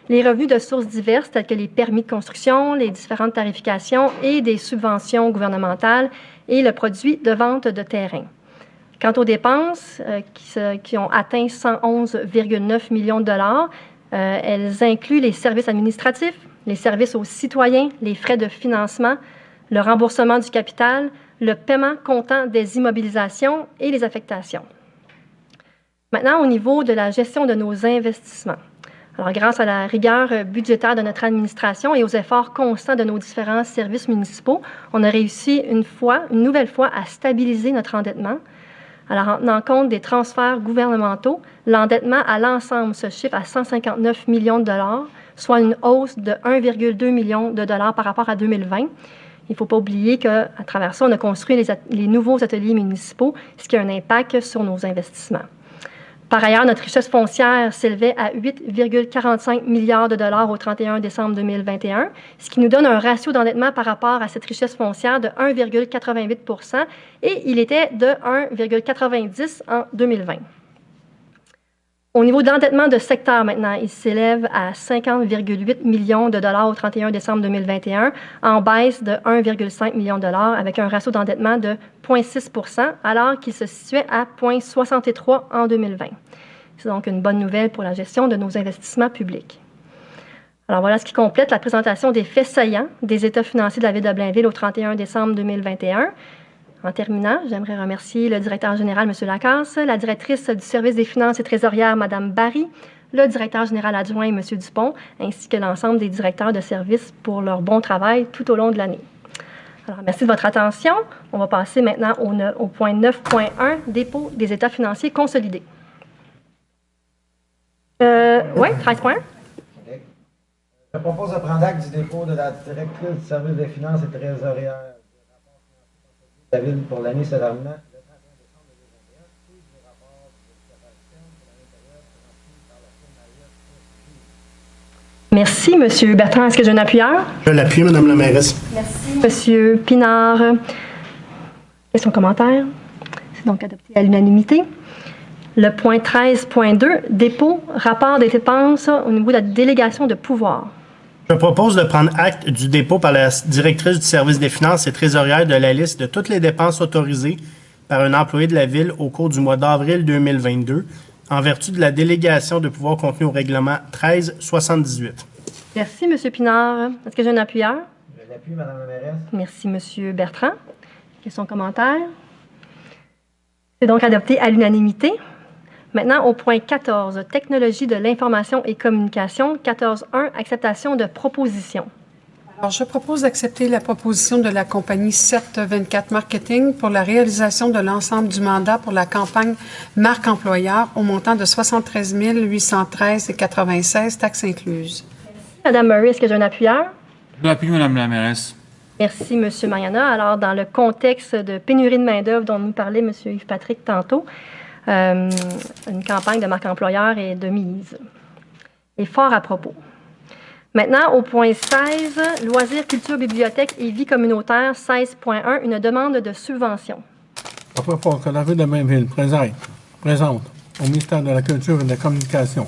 les revenus de sources diverses tels que les permis de construction, les différentes tarifications et des subventions gouvernementales et le produit de vente de terrain. Quant aux dépenses qui ont atteint 111,9 millions de dollars, elles incluent les services administratifs, les services aux citoyens, les frais de financement, le remboursement du capital, le paiement comptant des immobilisations et les affectations. Maintenant, au niveau de la gestion de nos investissements. Alors, grâce à la rigueur budgétaire de notre administration et aux efforts constants de nos différents services municipaux, on a réussi une nouvelle fois à stabiliser notre endettement. Alors, en tenant compte des transferts gouvernementaux, l'endettement à l'ensemble se chiffre à 159 millions de dollars, soit une hausse de 1,2 million de dollars par rapport à 2020. Il ne faut pas oublier qu'à travers ça, on a construit les nouveaux ateliers municipaux, ce qui a un impact sur nos investissements. Par ailleurs, notre richesse foncière s'élevait à 8,45 milliards de dollars au 31 décembre 2021, ce qui nous donne un ratio d'endettement par rapport à cette richesse foncière de 1,88 % et il était de 1,90 en 2020. Au niveau de l'endettement de secteur maintenant, il s'élève à 50,8 millions de dollars au 31 décembre 2021, en baisse de 1,5 million de dollars avec un ratio d'endettement de 0,6 % alors qu'il se situait à 0,63 en 2020. C'est donc une bonne nouvelle pour la gestion de nos investissements publics. Alors voilà ce qui complète la présentation des faits saillants des états financiers de la Ville de Blainville au 31 décembre 2021. En terminant, j'aimerais remercier le directeur général, M. Lacasse, la directrice du service des finances et trésorières, Mme Barry, le directeur général adjoint, M. Dupont, ainsi que l'ensemble des directeurs de service pour leur bon travail tout au long de l'année. Alors, merci de votre attention. On va passer maintenant au point 9.1, dépôt des états financiers consolidés. Oui, 13.1. Je propose de prendre acte du dépôt de la directrice du service des finances et trésorière de la Ville pour l'année se terminant le 31 décembre 2021 et du rapport d'observation pour l'année antérieure transmis par la firme Maillot. Merci, M. Bertrand. Est-ce que j'ai un appuyeur? Je l'appuie, Mme la mairesse. Merci, M. Pinard. Question commentaire? C'est donc adopté à l'unanimité. Le point 13.2, dépôt, rapport des dépenses au niveau de la délégation de pouvoir. Je propose de prendre acte du dépôt par la directrice du service des finances et trésorière de la liste de toutes les dépenses autorisées par un employé de la Ville au cours du mois d'avril 2022, en vertu de la délégation de pouvoir contenue au règlement 1378. Merci, M. Pinard. Est-ce que j'ai un appuyeur? Je l'appuie, Mme la mairesse. Merci, M. Bertrand. Question commentaire? C'est donc adopté à l'unanimité. Maintenant, au point 14, technologie de l'information et communication. 14.1, acceptation de proposition. Alors, je propose d'accepter la proposition de la compagnie CERT24 Marketing pour la réalisation de l'ensemble du mandat pour la campagne marque employeur au montant de 73 813,96 taxes incluses. Madame Murray, est-ce que j'ai un appuyeur? Je l'appuie, Madame la mairesse. Merci, M. Mariana. Alors, dans le contexte de pénurie de main-d'œuvre dont nous parlait M. Yves-Patrick tantôt, une campagne de marque employeur est de mise. Et fort à propos. Maintenant, au point 16, loisirs, culture, bibliothèque et vie communautaire, 16.1, une demande de subvention. À propos que la Ville de Blainville présente au ministère de la Culture et de la Communication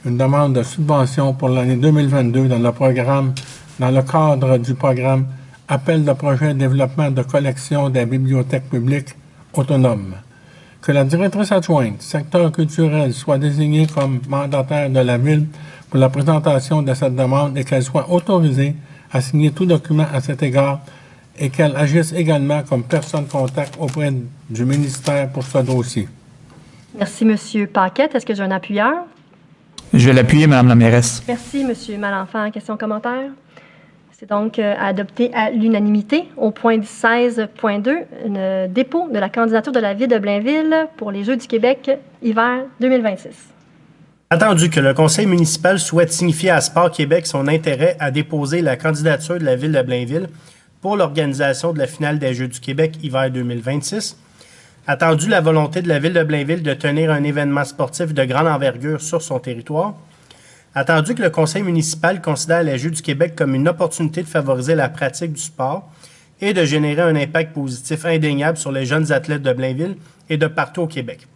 une demande de subvention pour l'année 2022 dans le cadre du programme Appel de projet de développement de collection des bibliothèques publiques autonomes. Que la directrice adjointe secteur culturel soit désignée comme mandataire de la Ville pour la présentation de cette demande et qu'elle soit autorisée à signer tout document à cet égard et qu'elle agisse également comme personne contact auprès du ministère pour ce dossier. Merci, M. Paquette. Est-ce que j'ai un appuyeur? Je vais l'appuyer, Madame la mairesse. Merci, M. Malenfant. Question, commentaire? C'est donc adopté à l'unanimité. Au point 16.2, un dépôt de la candidature de la Ville de Blainville pour les Jeux du Québec hiver 2026. Attendu que le conseil municipal souhaite signifier à Sport Québec son intérêt à déposer la candidature de la Ville de Blainville pour l'organisation de la finale des Jeux du Québec hiver 2026. Attendu la volonté de la Ville de Blainville de tenir un événement sportif de grande envergure sur son territoire. Attendu que le conseil municipal considère les Jeux du Québec comme une opportunité de favoriser la pratique du sport et de générer un impact positif indéniable sur les jeunes athlètes de Blainville et de partout au Québec.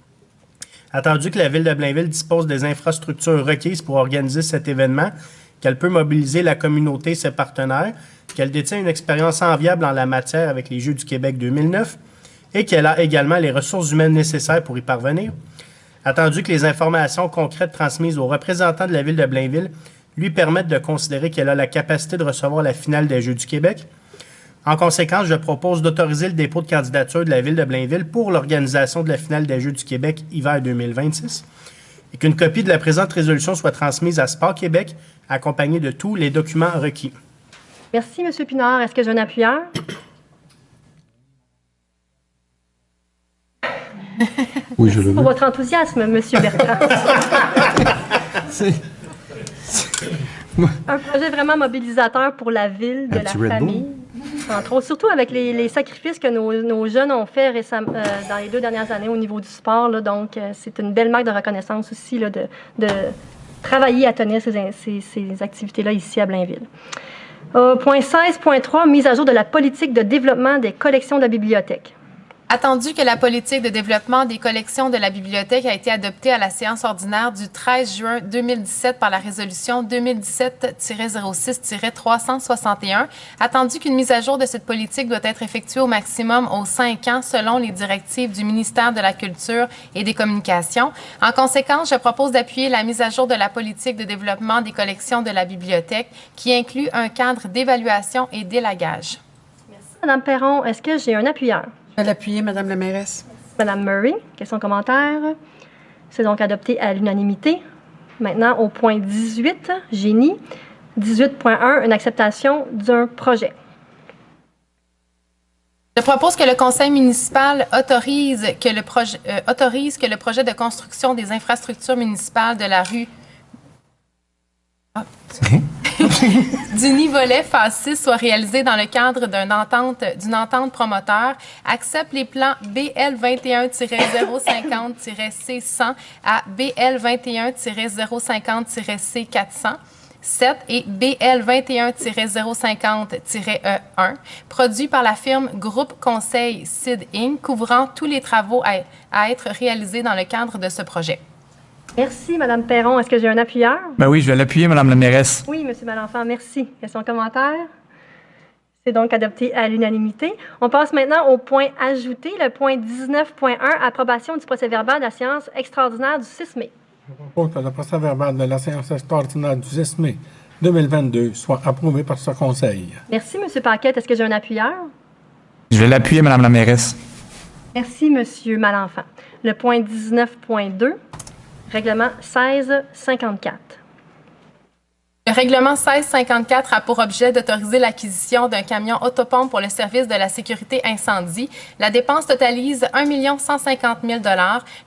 Attendu que la Ville de Blainville dispose des infrastructures requises pour organiser cet événement, qu'elle peut mobiliser la communauté et ses partenaires, qu'elle détient une expérience enviable en la matière avec les Jeux du Québec 2009 et qu'elle a également les ressources humaines nécessaires pour y parvenir. Attendu que les informations concrètes transmises aux représentants de la Ville de Blainville lui permettent de considérer qu'elle a la capacité de recevoir la finale des Jeux du Québec. En conséquence, je propose d'autoriser le dépôt de candidature de la Ville de Blainville pour l'organisation de la finale des Jeux du Québec hiver 2026 et qu'une copie de la présente résolution soit transmise à Sport Québec accompagnée de tous les documents requis. Merci, M. Pinard. Est-ce que j'ai un appuyeur? Oui, je le veux. Pour votre enthousiasme, M. Bertrand. Un projet vraiment mobilisateur pour la ville, de la famille. Entre autres, surtout avec les sacrifices que nos jeunes ont fait récemment, dans les 2 dernières années au niveau du sport. Là, donc, c'est une belle marque de reconnaissance aussi là, de travailler à tenir ces activités-là ici à Blainville. Point 16.3, mise à jour de la politique de développement des collections de la bibliothèque. Attendu que la politique de développement des collections de la bibliothèque a été adoptée à la séance ordinaire du 13 juin 2017 par la résolution 2017-06-361, attendu qu'une mise à jour de cette politique doit être effectuée au maximum aux 5 ans selon les directives du ministère de la Culture et des Communications. En conséquence, je propose d'appuyer la mise à jour de la politique de développement des collections de la bibliothèque qui inclut un cadre d'évaluation et d'élagage. Merci, Mme Perron. Est-ce que j'ai un appuyeur? Je vais l'appuyer, Mme la mairesse. Mme Murray, question, commentaire. C'est donc adopté à l'unanimité. Maintenant, au point 18, génie. 18.1, une acceptation d'un projet. Je propose que le conseil municipal autorise que le projet de construction des infrastructures municipales de la rue du Nivolet phase 6 soit réalisé dans le cadre d'une entente promoteur, accepte les plans BL 21-050-C100 à BL 21-050-C400, 7 et BL 21-050-1, produits par la firme Groupe Conseil SID Inc., couvrant tous les travaux à être réalisés dans le cadre de ce projet. Merci, Mme Perron. Est-ce que j'ai un appuyeur? Ben oui, je vais l'appuyer, Mme la mairesse. Oui, M. Malenfant, merci. Question commentaire? C'est donc adopté à l'unanimité. On passe maintenant au point ajouté, le point 19.1, approbation du procès-verbal de la séance extraordinaire du 6 mai. Je propose que le procès-verbal de la séance extraordinaire du 6 mai 2022 soit approuvé par ce Conseil. Merci, M. Paquette. Est-ce que j'ai un appuyeur? Je vais l'appuyer, Mme la mairesse. Merci, M. Malenfant. Le point 19.2, règlement 1654. Le règlement 1654 a pour objet d'autoriser l'acquisition d'un camion autopompe pour le service de la sécurité incendie. La dépense totalise 1 150 000 $.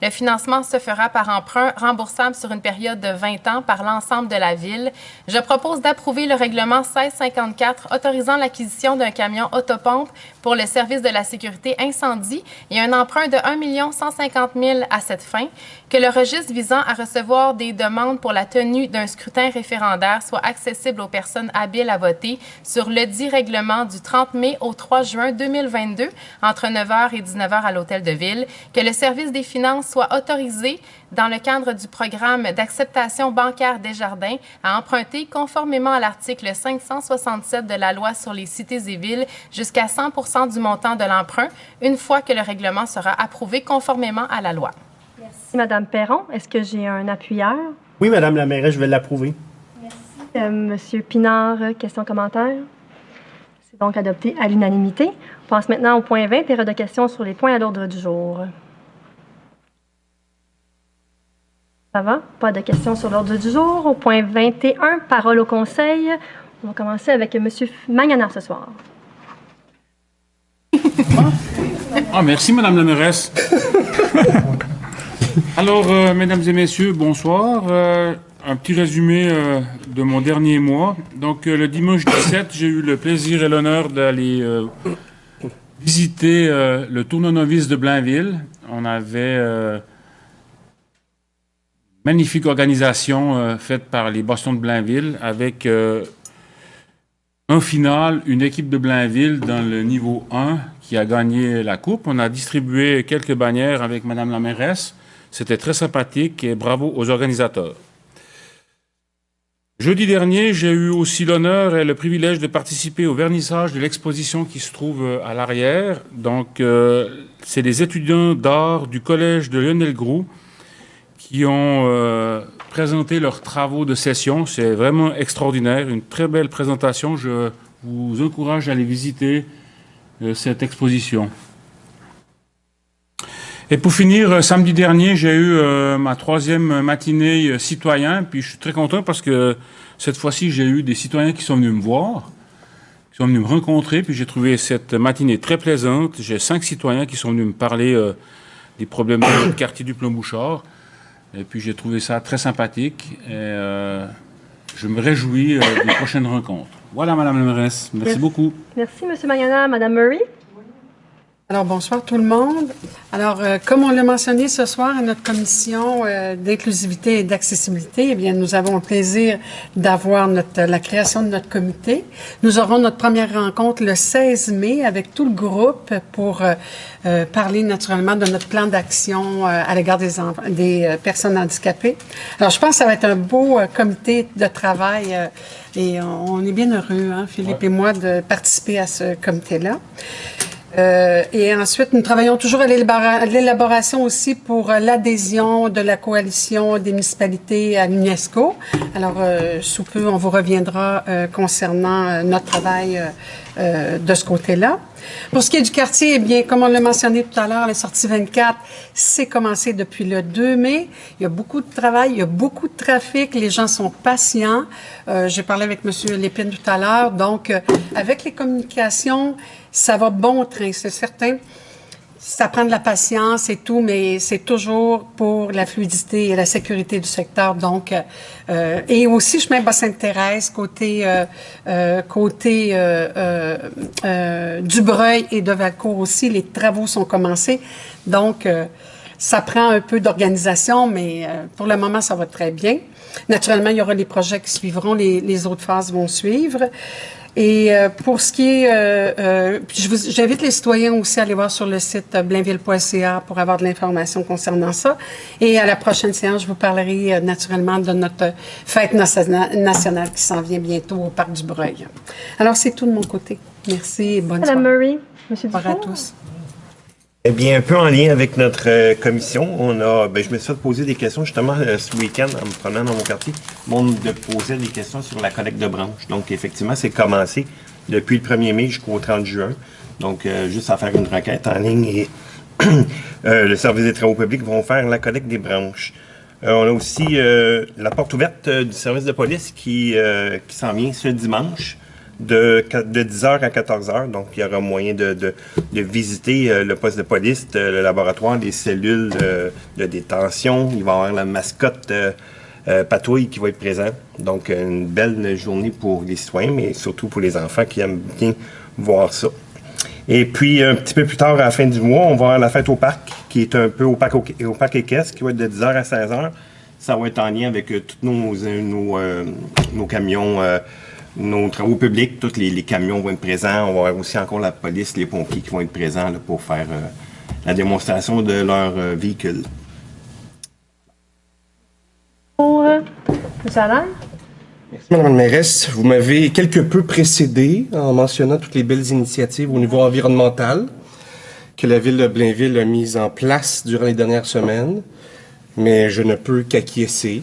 Le financement se fera par emprunt remboursable sur une période de 20 ans par l'ensemble de la Ville. Je propose d'approuver le règlement 1654 autorisant l'acquisition d'un camion autopompe pour le service de la sécurité incendie et un emprunt de 1 150 000 $ à cette fin, que le registre visant à recevoir des demandes pour la tenue d'un scrutin référendaire soit accessible aux personnes habiles à voter sur le dit règlement du 30 mai au 3 juin 2022 entre 9h et 19h à l'Hôtel de Ville, que le service des finances soit autorisé dans le cadre du programme d'acceptation bancaire Desjardins à emprunter conformément à l'article 567 de la loi sur les cités et villes jusqu'à 100 % du montant de l'emprunt une fois que le règlement sera approuvé conformément à la loi. Merci, Mme Perron. Est-ce que j'ai un appuyeur? Oui, Madame la mairesse, je vais l'approuver. Monsieur Pinard, question commentaire? C'est donc adopté à l'unanimité. On passe maintenant au point 20, période de questions sur les points à l'ordre du jour. Ça va? Pas de questions sur l'ordre du jour. Au point 21, parole au conseil. On va commencer avec Monsieur Magana ce soir. Merci, Madame la mairesse. Alors, mesdames et messieurs, bonsoir. Un petit résumé de mon dernier mois. Donc, le dimanche 17, j'ai eu le plaisir et l'honneur d'aller visiter le tournevis de Blainville. On avait magnifique organisation faite par les Bostons de Blainville avec en finale une équipe de Blainville dans le niveau 1 qui a gagné la coupe. On a distribué quelques bannières avec Madame la mairesse. C'était très sympathique et bravo aux organisateurs. Jeudi dernier, j'ai eu aussi l'honneur et le privilège de participer au vernissage de l'exposition qui se trouve à l'arrière. Donc, c'est des étudiants d'art du collège de Lionel Groux qui ont présenté leurs travaux de session. C'est vraiment extraordinaire, une très belle présentation. Je vous encourage à aller visiter cette exposition. Et pour finir, samedi dernier, j'ai eu ma 3e matinée citoyen, puis je suis très content parce que cette fois-ci, j'ai eu des citoyens qui sont venus me voir, qui sont venus me rencontrer, puis j'ai trouvé cette matinée très plaisante. J'ai 5 citoyens qui sont venus me parler des problèmes de notre quartier du Plomb-Bouchard, et puis j'ai trouvé ça très sympathique, et je me réjouis des prochaines rencontres. Voilà, Madame la mairesse. Merci beaucoup. Merci, M. Magana. Madame Murray? Alors, bonsoir tout le monde. Alors, comme on l'a mentionné ce soir à notre commission d'inclusivité et d'accessibilité, eh bien, nous avons le plaisir d'avoir la création de notre comité. Nous aurons notre première rencontre le 16 mai avec tout le groupe pour parler naturellement de notre plan d'action à l'égard des personnes handicapées. Alors, je pense que ça va être un beau comité de travail et on est bien heureux, hein, Philippe et moi, de participer à ce comité-là. Et ensuite, nous travaillons toujours à l'élaboration aussi pour l'adhésion de la coalition des municipalités à l'UNESCO. Alors, sous peu, on vous reviendra concernant notre travail de ce côté-là. Pour ce qui est du quartier, eh bien, comme on l'a mentionné tout à l'heure, la sortie 24, c'est commencé depuis le 2 mai. Il y a beaucoup de travail, il y a beaucoup de trafic, les gens sont patients. J'ai parlé avec M. Lépine tout à l'heure, donc avec les communications, ça va bon train, c'est certain. Ça prend de la patience et tout, mais c'est toujours pour la fluidité et la sécurité du secteur. Donc, et aussi chemin Bas-Sainte-Thérèse, côté Dubreuil et de Valcourt aussi, les travaux sont commencés. Donc, ça prend un peu d'organisation, mais pour le moment, ça va très bien. Naturellement, il y aura les projets qui suivront, les autres phases vont suivre. Et pour ce qui est, j'invite les citoyens aussi à aller voir sur le site blainville.ca pour avoir de l'information concernant ça. Et à la prochaine séance, je vous parlerai naturellement de notre fête nationale qui s'en vient bientôt au Parc du Breuil. Alors, c'est tout de mon côté. Merci et bonne soirée. Madame Murray, Monsieur Dufour. Bonsoir à tous. Eh bien, un peu en lien avec notre commission, je me suis fait poser des questions justement ce week-end en me promenant dans mon quartier. Le monde me posait des questions sur la collecte de branches. Donc, effectivement, c'est commencé depuis le 1er mai jusqu'au 30 juin. Donc, juste à faire une requête en ligne et le service des travaux publics vont faire la collecte des branches. On a aussi la porte ouverte du service de police qui s'en vient ce dimanche. De 10h à 14h, donc il y aura moyen de visiter le poste de police, le laboratoire, les cellules de détention. Il va y avoir la mascotte patrouille qui va être présente. Donc une belle journée pour les citoyens, mais surtout pour les enfants qui aiment bien voir ça. Et puis un petit peu plus tard, à la fin du mois, on va avoir la fête au parc, qui est un peu au parc équestre, qui va être de 10h à 16h. Ça va être en lien avec tous nos camions, nos travaux publics, tous les camions vont être présents. On va avoir aussi encore la police, les pompiers qui vont être présents là, pour faire la démonstration de leurs véhicules. M. Allaire? Merci, Mme la mairesse. Vous m'avez quelque peu précédé en mentionnant toutes les belles initiatives au niveau environnemental que la Ville de Blainville a mises en place durant les dernières semaines, mais je ne peux qu'acquiescer.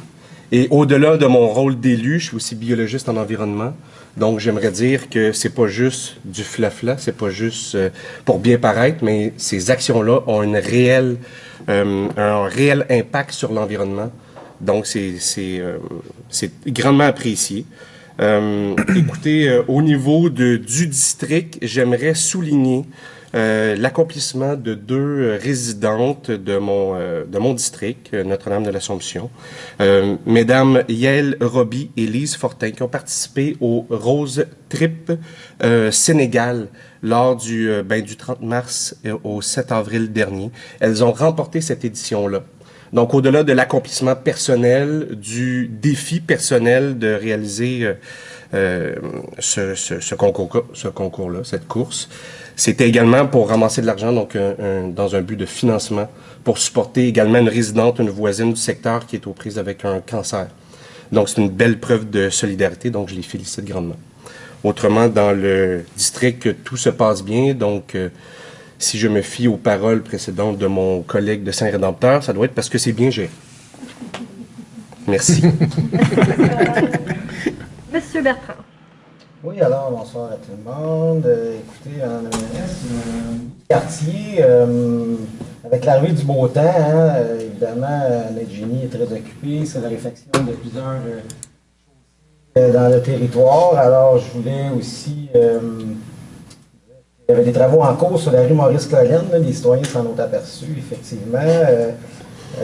Et au-delà de mon rôle d'élu, je suis aussi biologiste en environnement. Donc, j'aimerais dire que c'est pas juste du flafla, c'est pas juste pour bien paraître, mais ces actions-là ont un réel impact sur l'environnement. Donc, c'est grandement apprécié. Écoutez, au niveau du district, j'aimerais souligner l'accomplissement de 2 résidentes de mon district, Notre-Dame de l'Assomption, Mesdames Yael Roby et Lise Fortin, qui ont participé au Rose Trip Sénégal lors du 30 mars au 7 avril dernier. Elles ont remporté cette édition-là. Donc, au-delà de l'accomplissement personnel, du défi personnel de réaliser ce concours-là, cette course, c'était également pour ramasser de l'argent, donc dans un but de financement, pour supporter également une résidente, une voisine du secteur qui est aux prises avec un cancer. Donc, c'est une belle preuve de solidarité, donc je les félicite grandement. Autrement, dans le district, tout se passe bien, donc si je me fie aux paroles précédentes de mon collègue de Saint-Rédempteur, ça doit être parce que c'est bien géré. Merci. Monsieur Bertrand. Oui, alors, bonsoir à tout le monde. Écoutez, en quartier, avec l'arrivée du beau temps, évidemment, notre génie est très occupé. C'est la réflexion de plusieurs choses dans le territoire. Alors, je voulais aussi... il y avait des travaux en cours sur la rue Maurice-Colline. Les citoyens s'en ont aperçus, effectivement.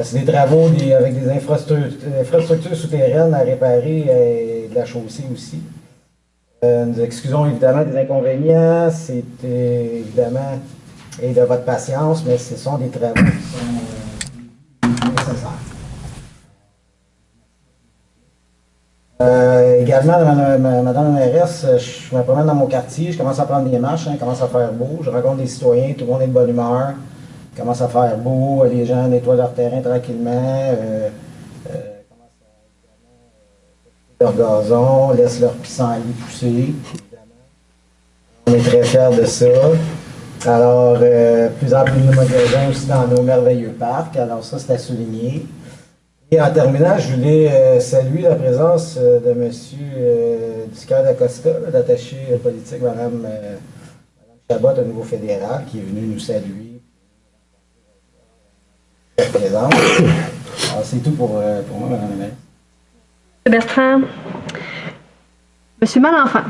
C'est des travaux avec des infrastructures souterraines à réparer et de la chaussée aussi. Nous excusons évidemment des inconvénients, c'est évidemment et de votre patience, mais ce sont des travaux qui sont nécessaires. Également, Madame la mairesse, je me promène dans mon quartier, je commence à prendre des marches, il commence à faire beau, je rencontre des citoyens, tout le monde est de bonne humeur, il commence à faire beau, les gens nettoient leur terrain tranquillement, leur gazon, laissent leur pissenlit pousser. On est très fiers de ça. Alors, plus en plus de magasins aussi dans nos merveilleux parcs. Alors ça, c'est à souligner. Et en terminant, je voulais saluer la présence de M. Ducœur d'Acosta, l'attaché politique, Mme Chabot, un nouveau fédéral, qui est venu nous saluer. Présent. Alors, c'est tout pour moi, Mme la mairesse. Bertrand. Monsieur Malenfant.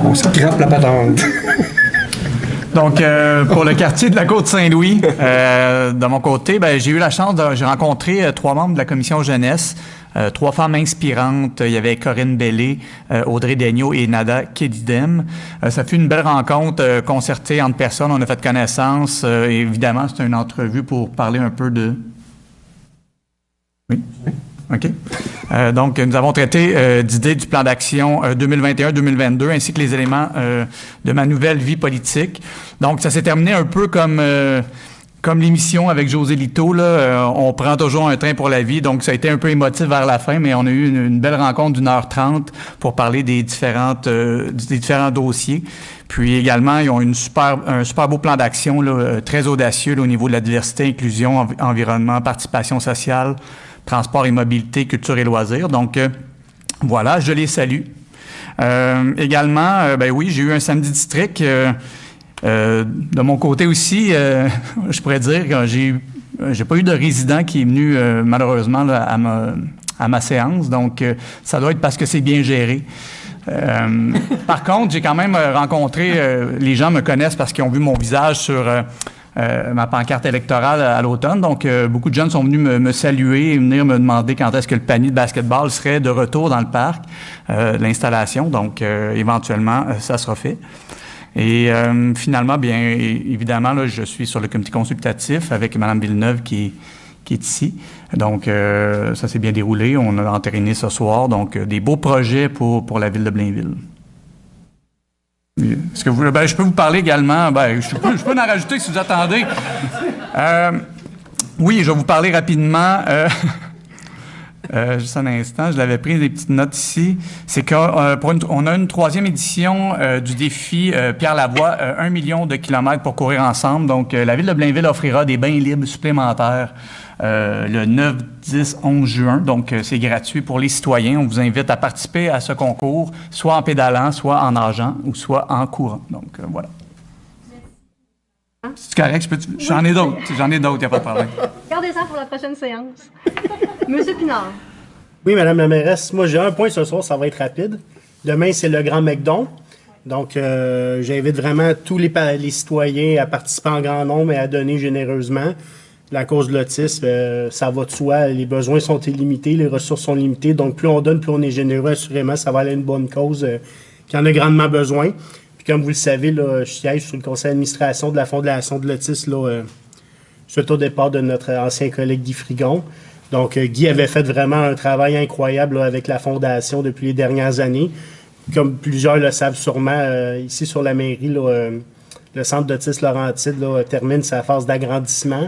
On se grappe la patente. Donc, pour le quartier de la Côte-Saint-Louis, de mon côté, j'ai eu la chance j'ai rencontré 3 membres de la commission jeunesse, 3 femmes inspirantes. Il y avait Corinne Bellé, Audrey Daigneault et Nada Kedidem. Ça fut une belle rencontre concertée entre personnes. On a fait connaissance. Évidemment, c'était une entrevue pour parler un peu de... Oui? OK. Donc, nous avons traité d'idées du plan d'action 2021-2022 ainsi que les éléments de ma nouvelle vie politique. Donc, ça s'est terminé un peu comme l'émission avec José Lito, là, on prend toujours un train pour la vie, donc ça a été un peu émotif vers la fin, mais on a eu une belle rencontre d'1h30 pour parler des différents dossiers. Puis également, ils ont un super beau plan d'action là, très audacieux là, au niveau de la diversité, inclusion, environnement, participation sociale, transport et mobilité, culture et loisirs. Donc, voilà, je les salue. Également, oui, j'ai eu un samedi district. De mon côté aussi, je pourrais dire que j'ai pas eu de résident qui est venu, malheureusement, là, à ma séance. Donc, ça doit être parce que c'est bien géré. Par contre, j'ai quand même rencontré, les gens me connaissent parce qu'ils ont vu mon visage sur... ma pancarte électorale à l'automne. Donc, beaucoup de jeunes sont venus me saluer et venir me demander quand est-ce que le panier de basketball serait de retour dans le parc, l'installation. Donc, éventuellement, ça sera fait. Et finalement, bien évidemment, là, je suis sur le comité consultatif avec Mme Villeneuve qui est ici. Donc, ça s'est bien déroulé. On a entériné ce soir. Donc, des beaux projets pour la ville de Blainville. Est-ce que je peux vous parler également, je peux en rajouter si vous attendez. Oui, je vais vous parler rapidement. Juste un instant, je l'avais pris des petites notes ici. C'est qu'on a une 3e édition du défi Pierre Lavoie, 1 million de kilomètres pour courir ensemble. Donc, la ville de Blainville offrira des bains libres supplémentaires le 9, 10, 11 juin. Donc, c'est gratuit pour les citoyens. On vous invite à participer à ce concours, soit en pédalant, soit en nageant ou soit en courant. Donc, voilà. C'est correct? J'en ai d'autres. Il n'y a pas de problème. Gardez ça pour la prochaine séance. Monsieur Pinard. Oui, Madame la mairesse. Moi, j'ai un point ce soir, ça va être rapide. Demain, c'est le Grand McDon. Donc, j'invite vraiment tous les citoyens à participer en grand nombre et à donner généreusement. La cause de l'autisme, ça va de soi. Les besoins sont illimités, les ressources sont limitées. Donc, plus on donne, plus on est généreux. Assurément, ça va aller à une bonne cause qui en a grandement besoin. Puis, comme vous le savez, là, je siège sur le conseil d'administration de la Fondation de l'autisme, suite au départ de notre ancien collègue Guy Frigon. Donc, Guy avait fait vraiment un travail incroyable là, avec la Fondation depuis les dernières années. Comme plusieurs le savent sûrement, ici sur la mairie, là, le centre d'autisme Laurentide là, termine sa phase d'agrandissement.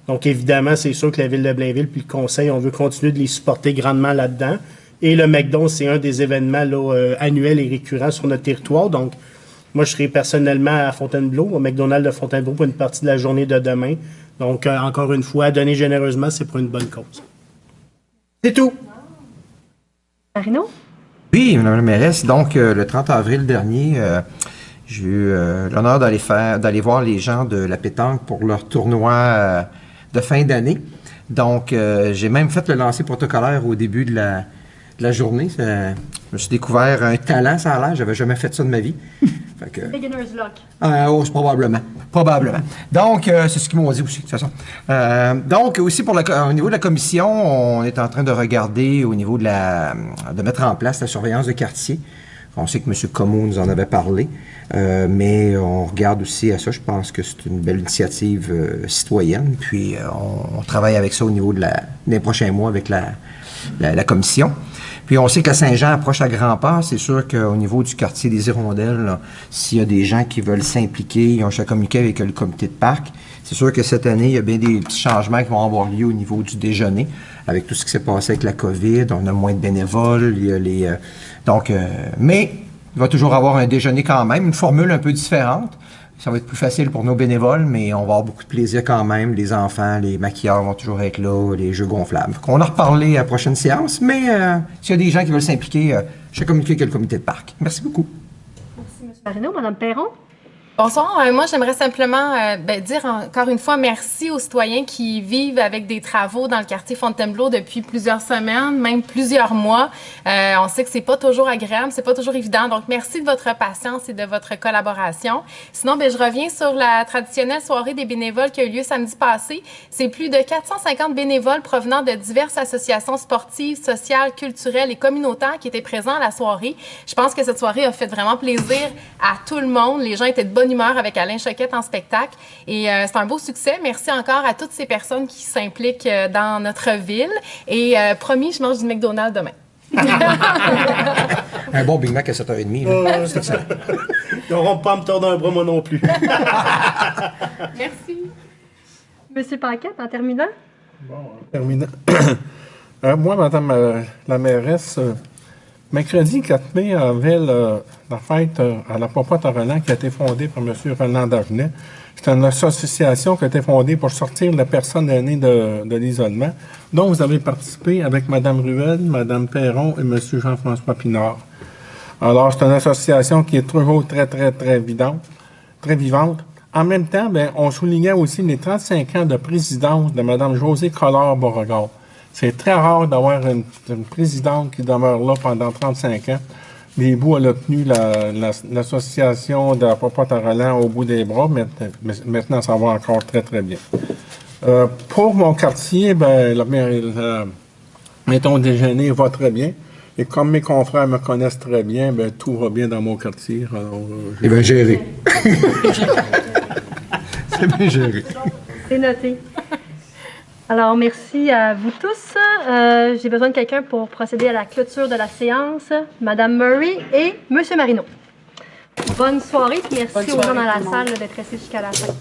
Donc, évidemment, c'est sûr que la Ville de Blainville puis le Conseil, on veut continuer de les supporter grandement là-dedans. Et le McDon, c'est un des événements là, annuels et récurrents sur notre territoire. Donc, moi, je serai personnellement à Fontainebleau, au McDonald's de Fontainebleau, pour une partie de la journée de demain. Donc, encore une fois, donner généreusement, c'est pour une bonne cause. C'est tout. Marino? Oui, Mme la mairesse. Donc, le 30 avril dernier, j'ai eu l'honneur d'aller voir les gens de la pétanque pour leur tournoi de fin d'année. Donc, j'ai même fait le lancer protocolaire au début de la journée. Je me suis découvert un talent, ça a l'air. J'avais jamais fait ça de ma vie. Beginner's luck. Oh, probablement. Probablement. Donc, c'est ce qu'ils m'ont dit aussi, de toute façon. Donc, aussi, au niveau de la commission, on est en train de regarder au niveau de mettre en place la surveillance de quartier. On sait que M. Comeau nous en avait parlé, mais on regarde aussi à ça. Je pense que c'est une belle initiative citoyenne. Puis, on travaille avec ça au niveau des prochains mois avec la commission. Puis on sait que Saint-Jean approche à grands pas. C'est sûr qu'au niveau du quartier des Hirondelles, s'il y a des gens qui veulent s'impliquer, ils ont juste à communiquer avec le comité de parc. C'est sûr que cette année, il y a bien des petits changements qui vont avoir lieu au niveau du déjeuner, avec tout ce qui s'est passé avec la COVID. On a moins de bénévoles. Il y a mais il va toujours avoir un déjeuner quand même, une formule un peu différente. Ça va être plus facile pour nos bénévoles, mais on va avoir beaucoup de plaisir quand même. Les enfants, les maquilleurs vont toujours être là, les jeux gonflables. On a reparlé à la prochaine séance, mais s'il y a des gens qui veulent s'impliquer, je vais communiquer avec le comité de parc. Merci beaucoup. Marino, Mme Perron. Bonsoir. Moi, j'aimerais simplement dire encore une fois merci aux citoyens qui vivent avec des travaux dans le quartier Fontainebleau depuis plusieurs semaines, même plusieurs mois. On sait que c'est pas toujours agréable, c'est pas toujours évident. Donc, merci de votre patience et de votre collaboration. Sinon, je reviens sur la traditionnelle soirée des bénévoles qui a eu lieu samedi passé. C'est plus de 450 bénévoles provenant de diverses associations sportives, sociales, culturelles et communautaires qui étaient présents à la soirée. Je pense que cette soirée a fait vraiment plaisir à tout le monde. Les gens étaient de bonne humeur avec Alain Choquette en spectacle. Et c'est un beau succès. Merci encore à toutes ces personnes qui s'impliquent dans notre ville. Et promis, je mange du McDonald's demain. Un bon Big Mac à 7h30. C'est excellent. Ils n'auront pas à me tordre un bras, moi non plus. Merci. Monsieur Paquette, en terminant. Bon, en terminant. Moi, Madame la mairesse, mercredi 4 mai avait la fête à la Popote à Roland qui a été fondée par M. Roland Dagenet. C'est une association qui a été fondée pour sortir les personnes aînées de l'isolement, dont vous avez participé avec Mme Ruel, Mme Perron et M. Jean-François Pinard. Alors, c'est une association qui est toujours très, très, très vivante. En même temps, on soulignait aussi les 35 ans de présidence de Mme Josée Collard-Beauregard. C'est très rare d'avoir une présidente qui demeure là pendant 35 ans. Les bouts, elle a tenu l'association de la Popote à Roland au bout des bras. Maintenant, ça va encore très, très bien. Pour mon quartier, mettons, déjeuner va très bien. Et comme mes confrères me connaissent très bien, tout va bien dans mon quartier. C'est bien géré. C'est bien géré. C'est noté. Alors, merci à vous tous. J'ai besoin de quelqu'un pour procéder à la clôture de la séance. Madame Murray et Monsieur Marino. Bonne soirée, puis merci aux gens dans la salle d'être restés jusqu'à la fin.